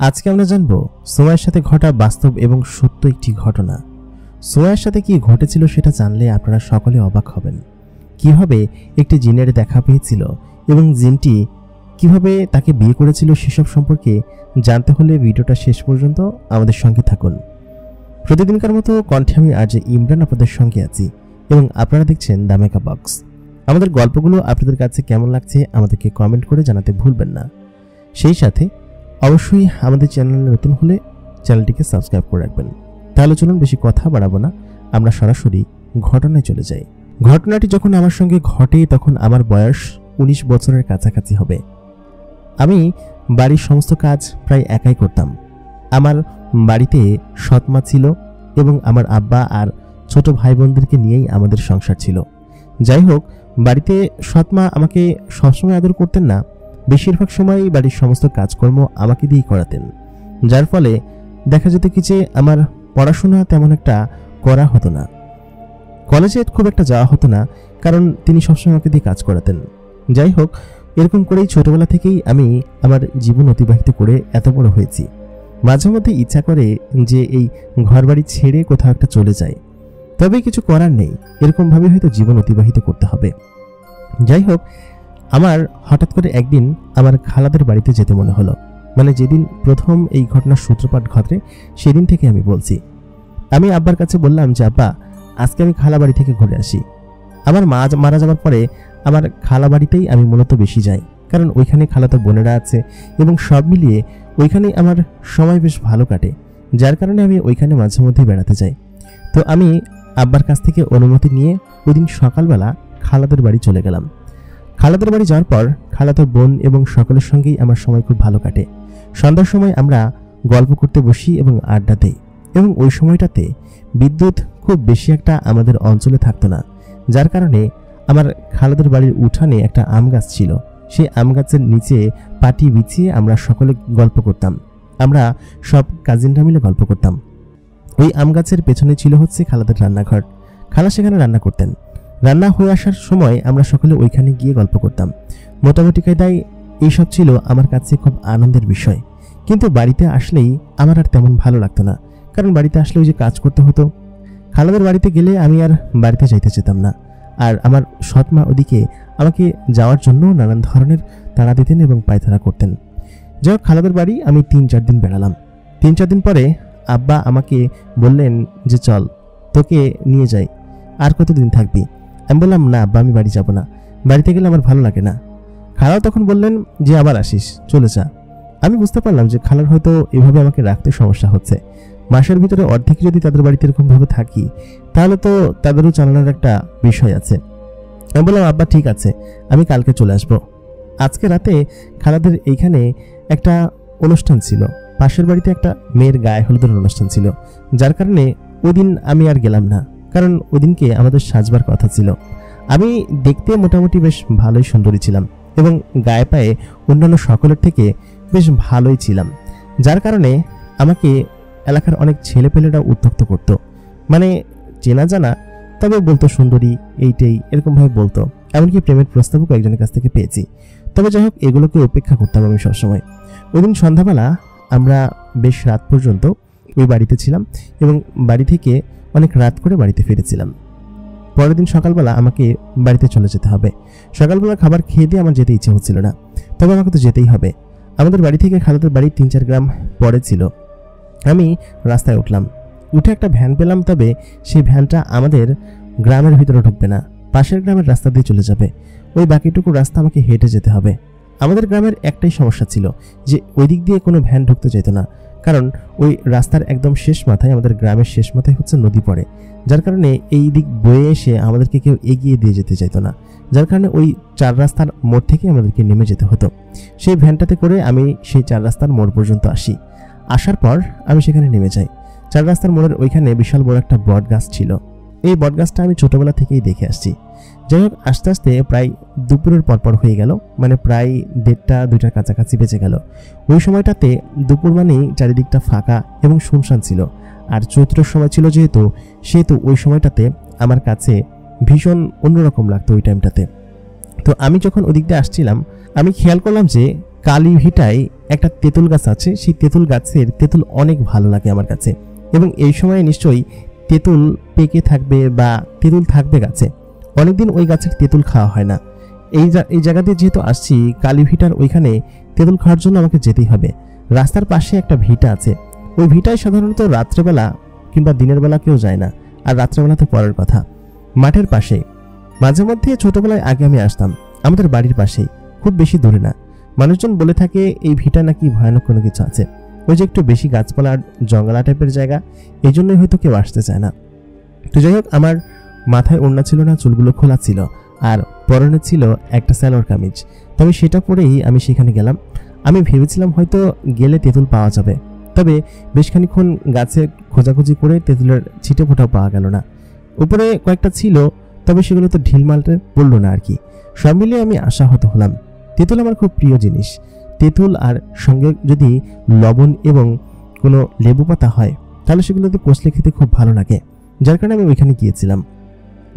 আজকে আমরা জানব সোমায়ের সাথে ঘটা বাস্তব এবং সত্য একটি ঘটনা। সোমায়ের সাথে কি ঘটেছিল সেটা জানলে আপনারা সকলে অবাক হবেন। কিভাবে একটি জিনের দেখা পেয়েছিল এবং জিনটি কিভাবে তাকে বিয়ে করেছিল সেসব সম্পর্কে জানতে হলে ভিডিওটা শেষ পর্যন্ত আমাদের সঙ্গে থাকুন। প্রতিদিনকার মতো কণ্ঠে আমি আজ ইমরান আপনাদের সঙ্গে আছি এবং আপনারা দেখছেন দ্য মেকআপ বক্স। আমাদের গল্পগুলো আপনাদের কাছে কেমন লাগছে আমাদেরকে কমেন্ট করে জানাতে ভুলবেন না। সেই সাথে অবশ্যই আমাদের চ্যানেলে নতুন হলে চ্যানেলটিকে সাবস্ক্রাইব করে রাখবেন। তাহলে চলুন বেশি কথা বাড়াবো না, আমরা সরাসরি ঘটনায় চলে যাই। ঘটনাটি যখন আমার সঙ্গে ঘটে তখন আমার বয়স 19 বছরের কাছাকাছি হবে। আমি বাড়ির সমস্ত কাজ প্রায় একাই করতাম। আমার বাড়িতে সৎমা ছিল এবং আমার আব্বা আর ছোট ভাই বোনদেরকে নিয়েই আমাদের সংসার ছিল। যাই হোক, বাড়িতে সৎমা আমাকে সবসময় আদর করতেন না, বেশিরভাগ সময়ই বাড়ির সমস্ত কাজকর্ম আমাকে দিয়েই করাতেন। যার ফলে দেখা যেত কি যে আমার পড়াশোনা তেমন একটা করা হতো না, কলেজে খুব একটা যাওয়া হতো না, কারণ তিনি সবসময় আমাকে দিয়ে কাজ করাতেন। যাই হোক, এরকম করেই ছোটবেলা থেকেই আমি আমার জীবন অতিবাহিত করে এত বড় হয়েছি। মাঝে মধ্যে ইচ্ছা করে যে এই ঘরবাড়ি ছেড়ে কোথাও একটা চলে যায়, তবে কিছু করার নেই, এরকমভাবে হয়তো জীবন অতিবাহিত করতে হবে। যাই হোক, আমার হঠাৎ করে একদিন আমার খালাদের বাড়িতে যেতে মনে হলো। মানে যেদিন প্রথম এই ঘটনার সূত্রপাত ঘটে সেদিন থেকে আমি বলছি। আমি আব্বার কাছে বললাম যে আব্বা, আজকে আমি খালা বাড়ি থেকে ঘুরে আসি। আমার মা মারা যাওয়ার পরে আমার খালা বাড়িতেই আমি মূলত বেশি যাই, কারণ ওইখানে খালাতো বোনেরা আছে এবং সব মিলিয়ে ওইখানেই আমার সময় বেশ ভালো কাটে, যার কারণে আমি ওইখানে মাঝে মধ্যে বেড়াতে যাই। তো আমি আব্বার কাছ থেকে অনুমতি নিয়ে ওইদিন সকালবেলা খালাদের বাড়ি চলে গেলাম। খালাদের বাড়ি যাওয়ার পর খালাতো বোন এবং সকলের সঙ্গেই আমার সময় খুব ভালো কাটে। সন্ধ্যার সময় আমরা গল্প করতে বসি এবং আড্ডা দেই, এবং ওই সময়টাতে বিদ্যুৎ খুব বেশি একটা আমাদের অঞ্চলে থাকতো না, যার কারণে আমার খালাদের বাড়ির উঠানে একটা আম গাছ ছিল। সেই আম গাছের নিচে পাটি বিছিয়ে আমরা সকলে গল্প করতাম। আমরা সব কাজিনরা মিলে গল্প করতাম। ওই আম গাছের পেছনে ছিল হচ্ছে খালাদের রান্নাঘর। খালা সেখানে রান্না করতেন। রান্না হয়ে আসার সময় আমরা সকলে ওইখানে গিয়ে গল্প করতাম। মোটামুটি কায়দায় এইসব ছিল আমার কাছে খুব আনন্দের বিষয়। কিন্তু বাড়িতে আসলেই আমার আর তেমন ভালো লাগতো না, কারণ বাড়িতে আসলে ওই যে কাজ করতে হতো। খালাদের বাড়িতে গেলে আমি আর বাড়িতে যাইতে চেতাম না, আর আমার সৎমা ওদিকে আমাকে যাওয়ার জন্য নানান ধরনের তাড়া দিতেন এবং পায়তারা করতেন। যাই হোক, খালাদের বাড়ি আমি 3-4 দিন বেড়ালাম। 3-4 দিন পরে আব্বা আমাকে বললেন যে চল, তোকে নিয়ে যাই, আর কতদিন থাকবি? আমি বললাম না আব্বা, আমি বাড়ি যাব না, বাড়িতে গেলে আমার ভালো লাগে না। খালাও তখন বললেন যে আবার আসিস, চলে যা। আমি বুঝতে পারলাম যে খালার হয়তো এভাবে আমাকে রাখতে সমস্যা হচ্ছে। মাসের ভিতরে অর্ধেক যদি তাদের বাড়িতে এরকমভাবে থাকি, তাহলে তো তাদেরও চালানোর একটা বিষয় আছে। আমি বললাম আব্বা ঠিক আছে, আমি কালকে চলে আসবো। আজকে রাতে খালাদের এইখানে একটা অনুষ্ঠান ছিল, পাশের বাড়িতে একটা মেয়ের গায়ে হলুদের অনুষ্ঠান ছিল, যার কারণে ওই দিন আমি আর গেলাম না, কারণ ওই দিনকে আমাদের সাজবার কথা ছিল। আমি দেখতে মোটামুটি বেশ ভালোই সুন্দরী ছিলাম এবং গায়ে পায়ে অন্যান্য সকলের থেকে বেশ ভালোই ছিলাম, যার কারণে আমাকে এলাকার অনেক ছেলেপেলেরা উত্ত্যক্ত করত। মানে চেনা জানা, তবে বলতো সুন্দরী, এইটাই এরকমভাবে বলতো। এমনকি প্রেমের প্রস্তাবও কয়েকজনের কাছ থেকে পেয়েছি। তবে যাই হোক, এগুলোকে উপেক্ষা করতাম আমি সবসময়। ওই দিন সন্ধ্যাবেলা আমরা বেশ রাত পর্যন্ত ওই বাড়িতে ছিলাম এবং বাড়ি থেকে অনেক রাত করে বাড়িতে ফিরেছিলাম। পরের দিন সকালবেলা আমাকে বাড়িতে চলে যেতে হবে। সকালবেলা খাবার খেয়ে দিয়ে আমার যেতে ইচ্ছে হচ্ছিল না, তবে আমাকে তো যেতেই হবে। আমাদের বাড়ি থেকে খালাদের বাড়ি 3-4 গ্রাম পরে ছিল। আমি রাস্তায় উঠলাম, উঠে একটা ভ্যান পেলাম, তবে সেই ভ্যানটা আমাদের গ্রামের ভিতরে ঢুকবে না, পাশের গ্রামের রাস্তা দিয়ে চলে যাবে। ওই বাকিটুকু রাস্তা আমাকে হেঁটে যেতে হবে। আমাদের গ্রামের একটাই সমস্যা ছিল যে ওই দিক দিয়ে কোনো ভ্যান ঢুকতে যেত না, কারণ ওই রাস্তার একদম শেষ মাথায়, আমাদের গ্রামের শেষ মাথায় হচ্ছে নদী পড়ে, যার কারণে এই দিক বয়ে এসে আমাদেরকে কেউ এগিয়ে দিয়ে যেতে চাইতো না, যার কারণে ওই 4 রাস্তার মোড় থেকে আমাদেরকে নেমে যেতে হতো। সেই ভ্যানটাতে করে আমি সেই 4 রাস্তার মোড় পর্যন্ত আসি। আসার পর আমি সেখানে নেমে যাই। 4 রাস্তার মোড়ের ওইখানে বিশাল বড় একটা বট গাছ ছিল। এই বট গাছটা আমি ছোটবেলা থেকেই দেখে আসছি। যাই হোক, আস্তে আস্তে প্রায় দুপুরের পরপর হয়ে গেল, মানে প্রায় 1:30-2টার কাছাকাছি বেঁচে গেল। ওই সময়টাতে দুপুর মানেই চারিদিকটা ফাঁকা এবং শুনশান ছিল, আর চৈত্রের সময় ছিল সেহেতু ওই সময়টাতে আমার কাছে ভীষণ অন্যরকম লাগতো ওই টাইমটাতে। তো আমি যখন ওদিক দিয়ে আসছিলাম, আমি খেয়াল করলাম যে কালী ভিটায় একটা তেঁতুল গাছ আছে, সেই তেঁতুল গাছের তেঁতুল অনেক ভালো লাগে আমার কাছে। এবং এই সময় নিশ্চয়ই তেঁতুল পেকে থাকবে বা তেঁতুল থাকবে গাছে, অনেকদিন ওই গাছের তেঁতুল খাওয়া হয় না। এই জায়গাতে যেহেতু আসছি, কালী ভিটার ওইখানে তেঁতুল খাওয়ার জন্য আমাকে যেতেই হবে। রাস্তার পাশে একটা ভিটা আছে, ওই ভিটায় সাধারণত রাত্রেবেলা কিংবা দিনের বেলা কেউ যায় না, আর রাত্রেবেলা তো পরের কথা। মাঠের পাশে মাঝে মধ্যে ছোটবেলায় আগে আমি আসতাম, আমাদের বাড়ির পাশেই, খুব বেশি দূরে না। মানুষজন বলে থাকে এই ভিটা নাকি ভয়ানক কোনো কিছু আছে, ওই যে একটু বেশি গাছপালা আর জঙ্গলা টাইপের জায়গা, এই জন্যই হয়তো কেউ আসতে চায় না। তো যাই হোক, আমার মাথায় ওড়না ছিল না, চুলগুলো খোলা ছিল, আর পরনে ছিল একটা সালোয়ার কামিজ। তবে সেটা পরেই আমি সেখানে গেলাম। আমি ভেবেছিলাম হয়তো গেলে তেঁতুল পাওয়া যাবে, তবে বেশ খানিক্ষণ গাছে খোঁজাখুঁজি করে তেঁতুলের ছিটে ফোটাও পাওয়া গেল না। উপরে কয়েকটা ছিল, তবে সেগুলো তো ঢিলমালটে পড়লো না আর কি। সব মিলিয়ে আমি আশাহত হলাম। তেঁতুল আমার খুব প্রিয় জিনিস। তেঁতুল আর সঙ্গে যদি লবণ এবং কোনো লেবু পাতা হয়, তাহলে সেগুলোতে কষলে খেতে খুব ভালো লাগে, যার কারণে আমি ওইখানে গিয়েছিলাম।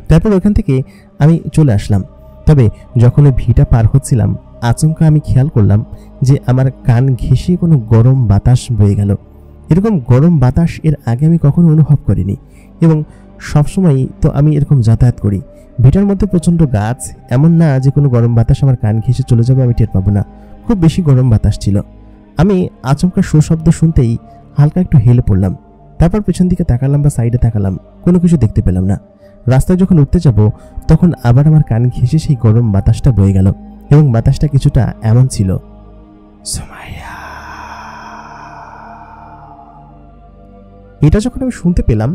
তারপর ওইখান থেকে আমি চলে আসলাম। তবে যখন ওই ভিটা পার হচ্ছিলাম, আচমকা আমি খেয়াল করলাম যে আমার কান ঘেঁষে কোনো গরম বাতাস বয়ে গেল। এরকম গরম বাতাস এর আগে আমি কখনো অনুভব করিনি, এবং সবসময় তো আমি এরকম যাতায়াত করি। ভিটার মধ্যে প্রচণ্ড গাছ, এমন না যে কোনো গরম বাতাস আমার কান ঘেঁষে চলে যাবে আমি টের পাবো না। খুব বেশি গরম বাতাস ছিল। আমি আচমকা শব্দ শুনতেই হালকা একটু হেলে পড়লাম। তারপর পেছন দিকে তাকালাম বা সাইডে তাকালাম, কোনো কিছু দেখতে পেলাম না। রাস্তায় যখন উঠতে যাব, তখন আবার আমার কান ঘেঁষে সেই গরম বাতাসটা বয়ে গেল, এবং বাতাসটা কিছুটা এমন ছিল, সুমাইয়া। এটা যখন আমি শুনতে পেলাম,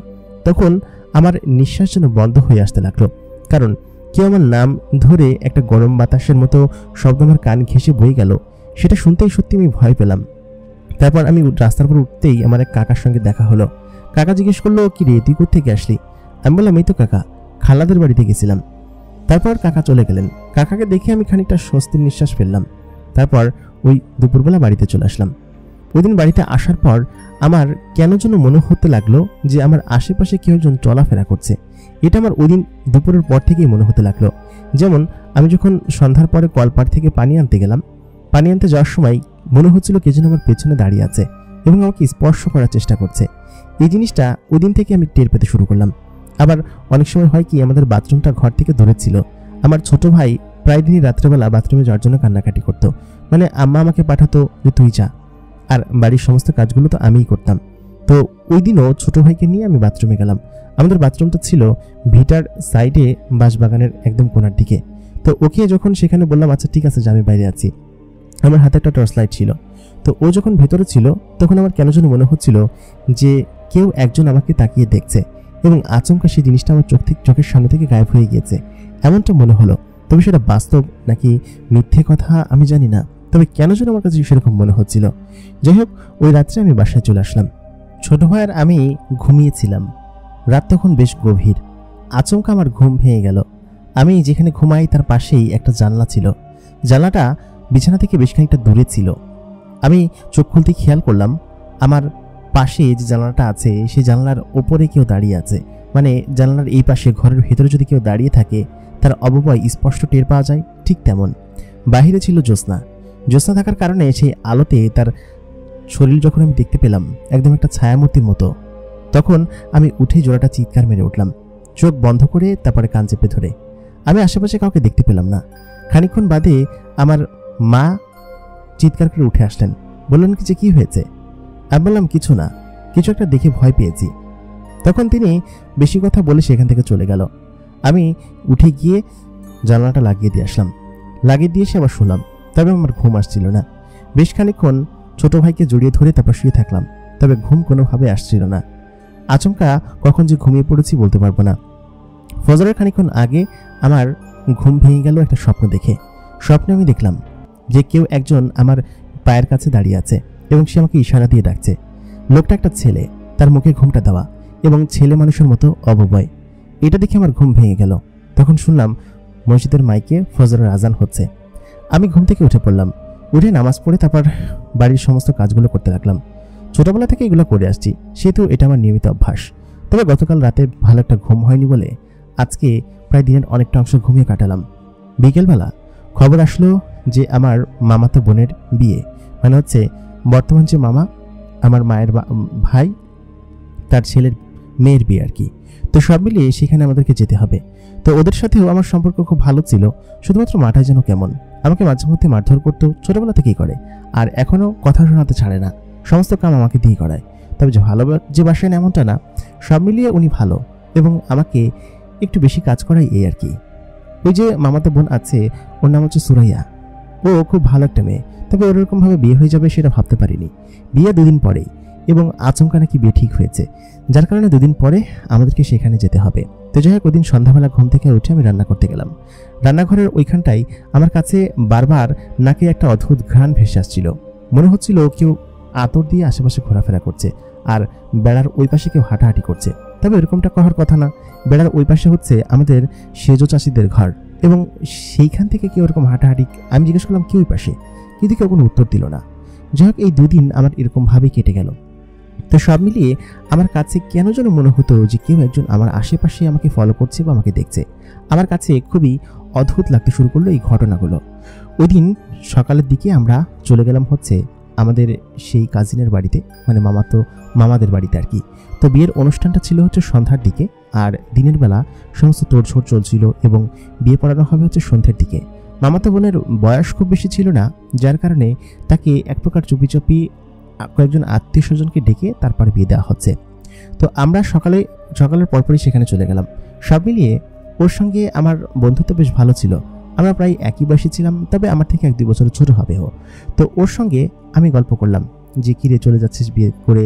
তখন আমার নিঃশ্বাস যেন বন্ধ হয়ে আসতে লাগলো, কারণ কেউ আমার নাম ধরে একটা গরম বাতাসের মতো শব্দ আমার কান ঘেঁষে বয়ে গেল। সেটা শুনতেই সত্যি আমি ভয় পেলাম। তারপর আমি রাস্তার উপর উঠতেই আমার এক কাকার সঙ্গে দেখা হলো। কাকা জিজ্ঞেস করলো, কি রে, তুই কোত্থেকে আসলি? আমি বললাম, এই তো কাকা, খালাদের বাড়িতে গেছিলাম। তারপর কাকা চলে গেলেন। কাকাকে দেখে আমি খানিকটা স্বস্তির নিঃশ্বাস ফেললাম। তারপর ওই দুপুরবেলা বাড়িতে চলে আসলাম। ওই দিন বাড়িতে আসার পর আমার কেন যেন মনে হতে লাগলো যে আমার আশেপাশে কেউ একজন চলাফেরা করছে। এটা আমার ওই দিন দুপুরের পর থেকেই মনে হতে লাগলো। যেমন আমি যখন সন্ধ্যার পরে কলপাড় থেকে পানি আনতে গেলাম, পানি আনতে যাওয়ার সময় মনে হচ্ছিল কে যেন আমার পেছনে দাঁড়িয়ে আছে এবং আমাকে স্পর্শ করার চেষ্টা করছে। এই জিনিসটা ওই দিন থেকে আমি টের পেতে শুরু করলাম। আবার অনেক সময় হয় কি, আমাদের বাথরুমটা ঘর থেকে দূরে ছিল। আমার ছোট ভাই প্রায় দিনই রাত্রেবেলা বাথরুমে যাওয়ার জন্য কান্নাকাটি করতো, মানে আম্মা আমাকে পাঠাতো যে তুই যা, আর বাড়ির সমস্ত কাজগুলো তো আমিই করতাম। তো ওই দিনও ছোট ভাইকে নিয়ে আমি বাথরুমে গেলাম। আমাদের বাথরুমটা ছিল ভিটার সাইডে, বাঁশবাগানের একদম কোনার দিকে। তো ওকে যখন সেখানে বললাম, আচ্ছা ঠিক আছে, যে আমি বাইরে আছি, আমার হাতে একটা টর্চ লাইট ছিল। তো ও যখন ভেতরে ছিল, তখন আমার কেন যেন মনে হচ্ছিল যে কেউ একজন আমাকে তাকিয়ে দেখছে, এবং আচমকা সেই জিনিসটা আমার চোখের সামনে থেকে গায়েব হয়ে গিয়েছে, এমনটা মনে হলো। তবে সেটা বাস্তব নাকি মিথ্যে কথা আমি জানি না, তবে কেন যেন আমার কাছে সেরকম মনে হচ্ছিল। যাই হোক, ওই রাত্রে আমি বাসায় চলে আসলাম। ছোট ভাইয়ের আমি ঘুমিয়েছিলাম। রাত তখন বেশ গভীর। আচমকা আমার ঘুম ভেঙে গেল। আমি যেখানে ঘুমাই তার পাশেই একটা জানলা ছিল। জানলাটা বিছানা থেকে বেশ খানিকটা দূরে ছিল। আমি চোখ খুলতে খেয়াল করলাম আমার পাশে যে জানলাটা আছে, সেই জানলার ওপরে কেউ দাঁড়িয়ে আছে। মানে জানলার এই পাশে ঘরের ভেতরে যদি কেউ দাঁড়িয়ে থাকে, তার অবয়ব স্পষ্ট টের পাওয়া যায়। ঠিক তেমন বাহিরে ছিল জ্যোৎস্না। জ্যোৎস্না থাকার কারণে সেই আলোতে তার শরীর যখন আমি দেখতে পেলাম, একদম একটা ছায়ামূর্তির মতো, তখন আমি উঠে জোড়াটা চিৎকার মেরে উঠলাম, চোখ বন্ধ করে, তারপরে কান চেপে ধরে। আমি আশেপাশে কাউকে দেখতে পেলাম না। খানিকক্ষণ বাদে আমার মা চিৎকার করে উঠে আসলেন, বললেন কি যে কি হয়েছে? আমি বললাম, কিছু না, কিছু একটা দেখে ভয় পেয়েছি। তখন তিনি বেশি কথা বলে সেখান থেকে চলে গেল। আমি উঠে গিয়ে জানলাটা লাগিয়ে দিয়ে আসলাম। লাগিয়ে দিয়ে এসে আবার শুলাম। তবে আমার ঘুম আসছিল না। বেশ খানিকক্ষণ ছোট ভাইকে জড়িয়ে ধরে তারপর শুয়ে থাকলাম, তবে ঘুম কোনোভাবে আসছিল না। আচমকা কখন যে ঘুমিয়ে পড়েছি বলতে পারবো না। ফজরের খানিকক্ষণ আগে আমার ঘুম ভেঙে গেল একটা স্বপ্ন দেখে। স্বপ্নে আমি দেখলাম যে কেউ একজন আমার পায়ের কাছে দাঁড়িয়ে আছে এবং সে আমাকে ইশারা দিয়ে ডাকছে। লোকটা একটা ছেলে, তার মুখে ঘুমটা দেওয়া এবং ছেলে মানুষের মতো অবয়ব। এটা দেখে আমার ঘুম ভেঙে গেল। তখন শুনলাম মসজিদের মাইকে ফজরের আজান হচ্ছে। আমি ঘুম থেকে উঠে পড়লাম। উঠে নামাজ পড়ে তারপর বাড়ির সমস্ত কাজগুলো করতে লাগলাম। ছোটবেলা থেকে এগুলো করে আসছি, সেহেতু এটা আমার নিয়মিত অভ্যাস। তবে গতকাল রাতে ভালো একটা ঘুম হয়নি বলে আজকে প্রায় দিনের অনেকটা অংশ ঘুমিয়ে কাটালাম। বিকেলবেলা খবর আসলো যে আমার মামাতো বোনের বিয়ে, মানে হচ্ছে বর্তমান যে মামা আমার মায়ের ভাই তার ছেলের মেয়ের বিয়ে আর কি। তো সব মিলিয়ে সেখানে আমাদেরকে যেতে হবে। তো ওদের সাথেও আমার সম্পর্ক খুব ভালো ছিল, শুধুমাত্র মাটাই যেন কেমন আমাকে মাঝে মধ্যে মারধর করতো, ছোটবেলা থেকেই করে, আর এখনও কথা শোনাতে ছাড়ে না, সমস্ত কাম আমাকে দিয়ে করায়। তবে যে ভালো যে বাসায় এমনটা না, সব মিলিয়ে উনি ভালো এবং আমাকে একটু বেশি কাজ করাই এই আর কি। ওই যে মামাতো বোন আছে, ওর নাম হচ্ছে সুরাইয়া, ও খুব ভালো একটা মেয়ে, তবে ওরকমভাবে বিয়ে হয়ে যাবে সেটা ভাবতে পারিনি। বিয়ে 2 দিন পরেই, এবং আচমকা নাকি বিয়ে ঠিক হয়েছে, যার কারণে 2 দিন পরে আমাদেরকে সেখানে যেতে হবে। তো যাই হোক, ওদিন সন্ধ্যাবেলা ঘুম থেকে উঠে আমি রান্না করতে গেলাম। রান্নাঘরের ওইখানটাই আমার কাছে বারবার নাকে একটা অদ্ভুত ঘ্রাণ ভেসে আসছিল, মনে হচ্ছিল কেউ আতর দিয়ে আশেপাশে ঘোরাফেরা করছে, আর বেড়ার ওই পাশে কেউ হাঁটাহাঁটি করছে। তবে এরকমটা করার কথা না, বেড়ার ওই পাশে হচ্ছে আমাদের সেজো চাষিদের ঘর, এবং সেইখান থেকে কেউ এরকম হাঁটাহাঁটি। আমি জিজ্ঞেস করলাম কি ওই পাশে, কিন্তু কেউ কোনো উত্তর দিল না। যাই হোক, এই 2 দিন আমার এরকমভাবেই কেটে গেল। তো সব মিলিয়ে আমার কাছে কেন যেন মনে হতো যে কেউ একজন আমার আশেপাশে আমাকে ফলো করছে বা আমাকে দেখছে। আমার কাছে খুবই অদ্ভুত লাগতে শুরু করলো এই ঘটনাগুলো। ওই দিন সকালের দিকে আমরা চলে গেলাম হচ্ছে আমাদের সেই কাজিনের বাড়িতে, মানে মামাদের বাড়িতে আর কি। তো বিয়ের অনুষ্ঠানটা ছিল হচ্ছে সন্ধ্যার দিকে, আর দিনের বেলা সমস্ত তোড়জোড় চলছিল, এবং বিয়ে পড়ানো হবে হচ্ছে সন্ধ্যের দিকে। মামাতো বোনের বয়স খুব বেশি ছিল না, যার কারণে তাকে এক প্রকার চুপি কয়েকজন আত্মীয় স্বজনকে ডেকে তারপরে বিয়ে দেওয়া হচ্ছে। তো আমরা সকালের পরপরই সেখানে চলে গেলাম। সব মিলিয়ে ওর সঙ্গে আমার বন্ধুত্ব বেশ ভালো ছিল, আমরা প্রায় একই বয়সী ছিলাম, তবে আমার থেকে 1-2 বছর ছোট হবে ও। তো ওর সঙ্গে আমি গল্প করলাম যে কিরে চলে যাচ্ছিস বিয়ে করে,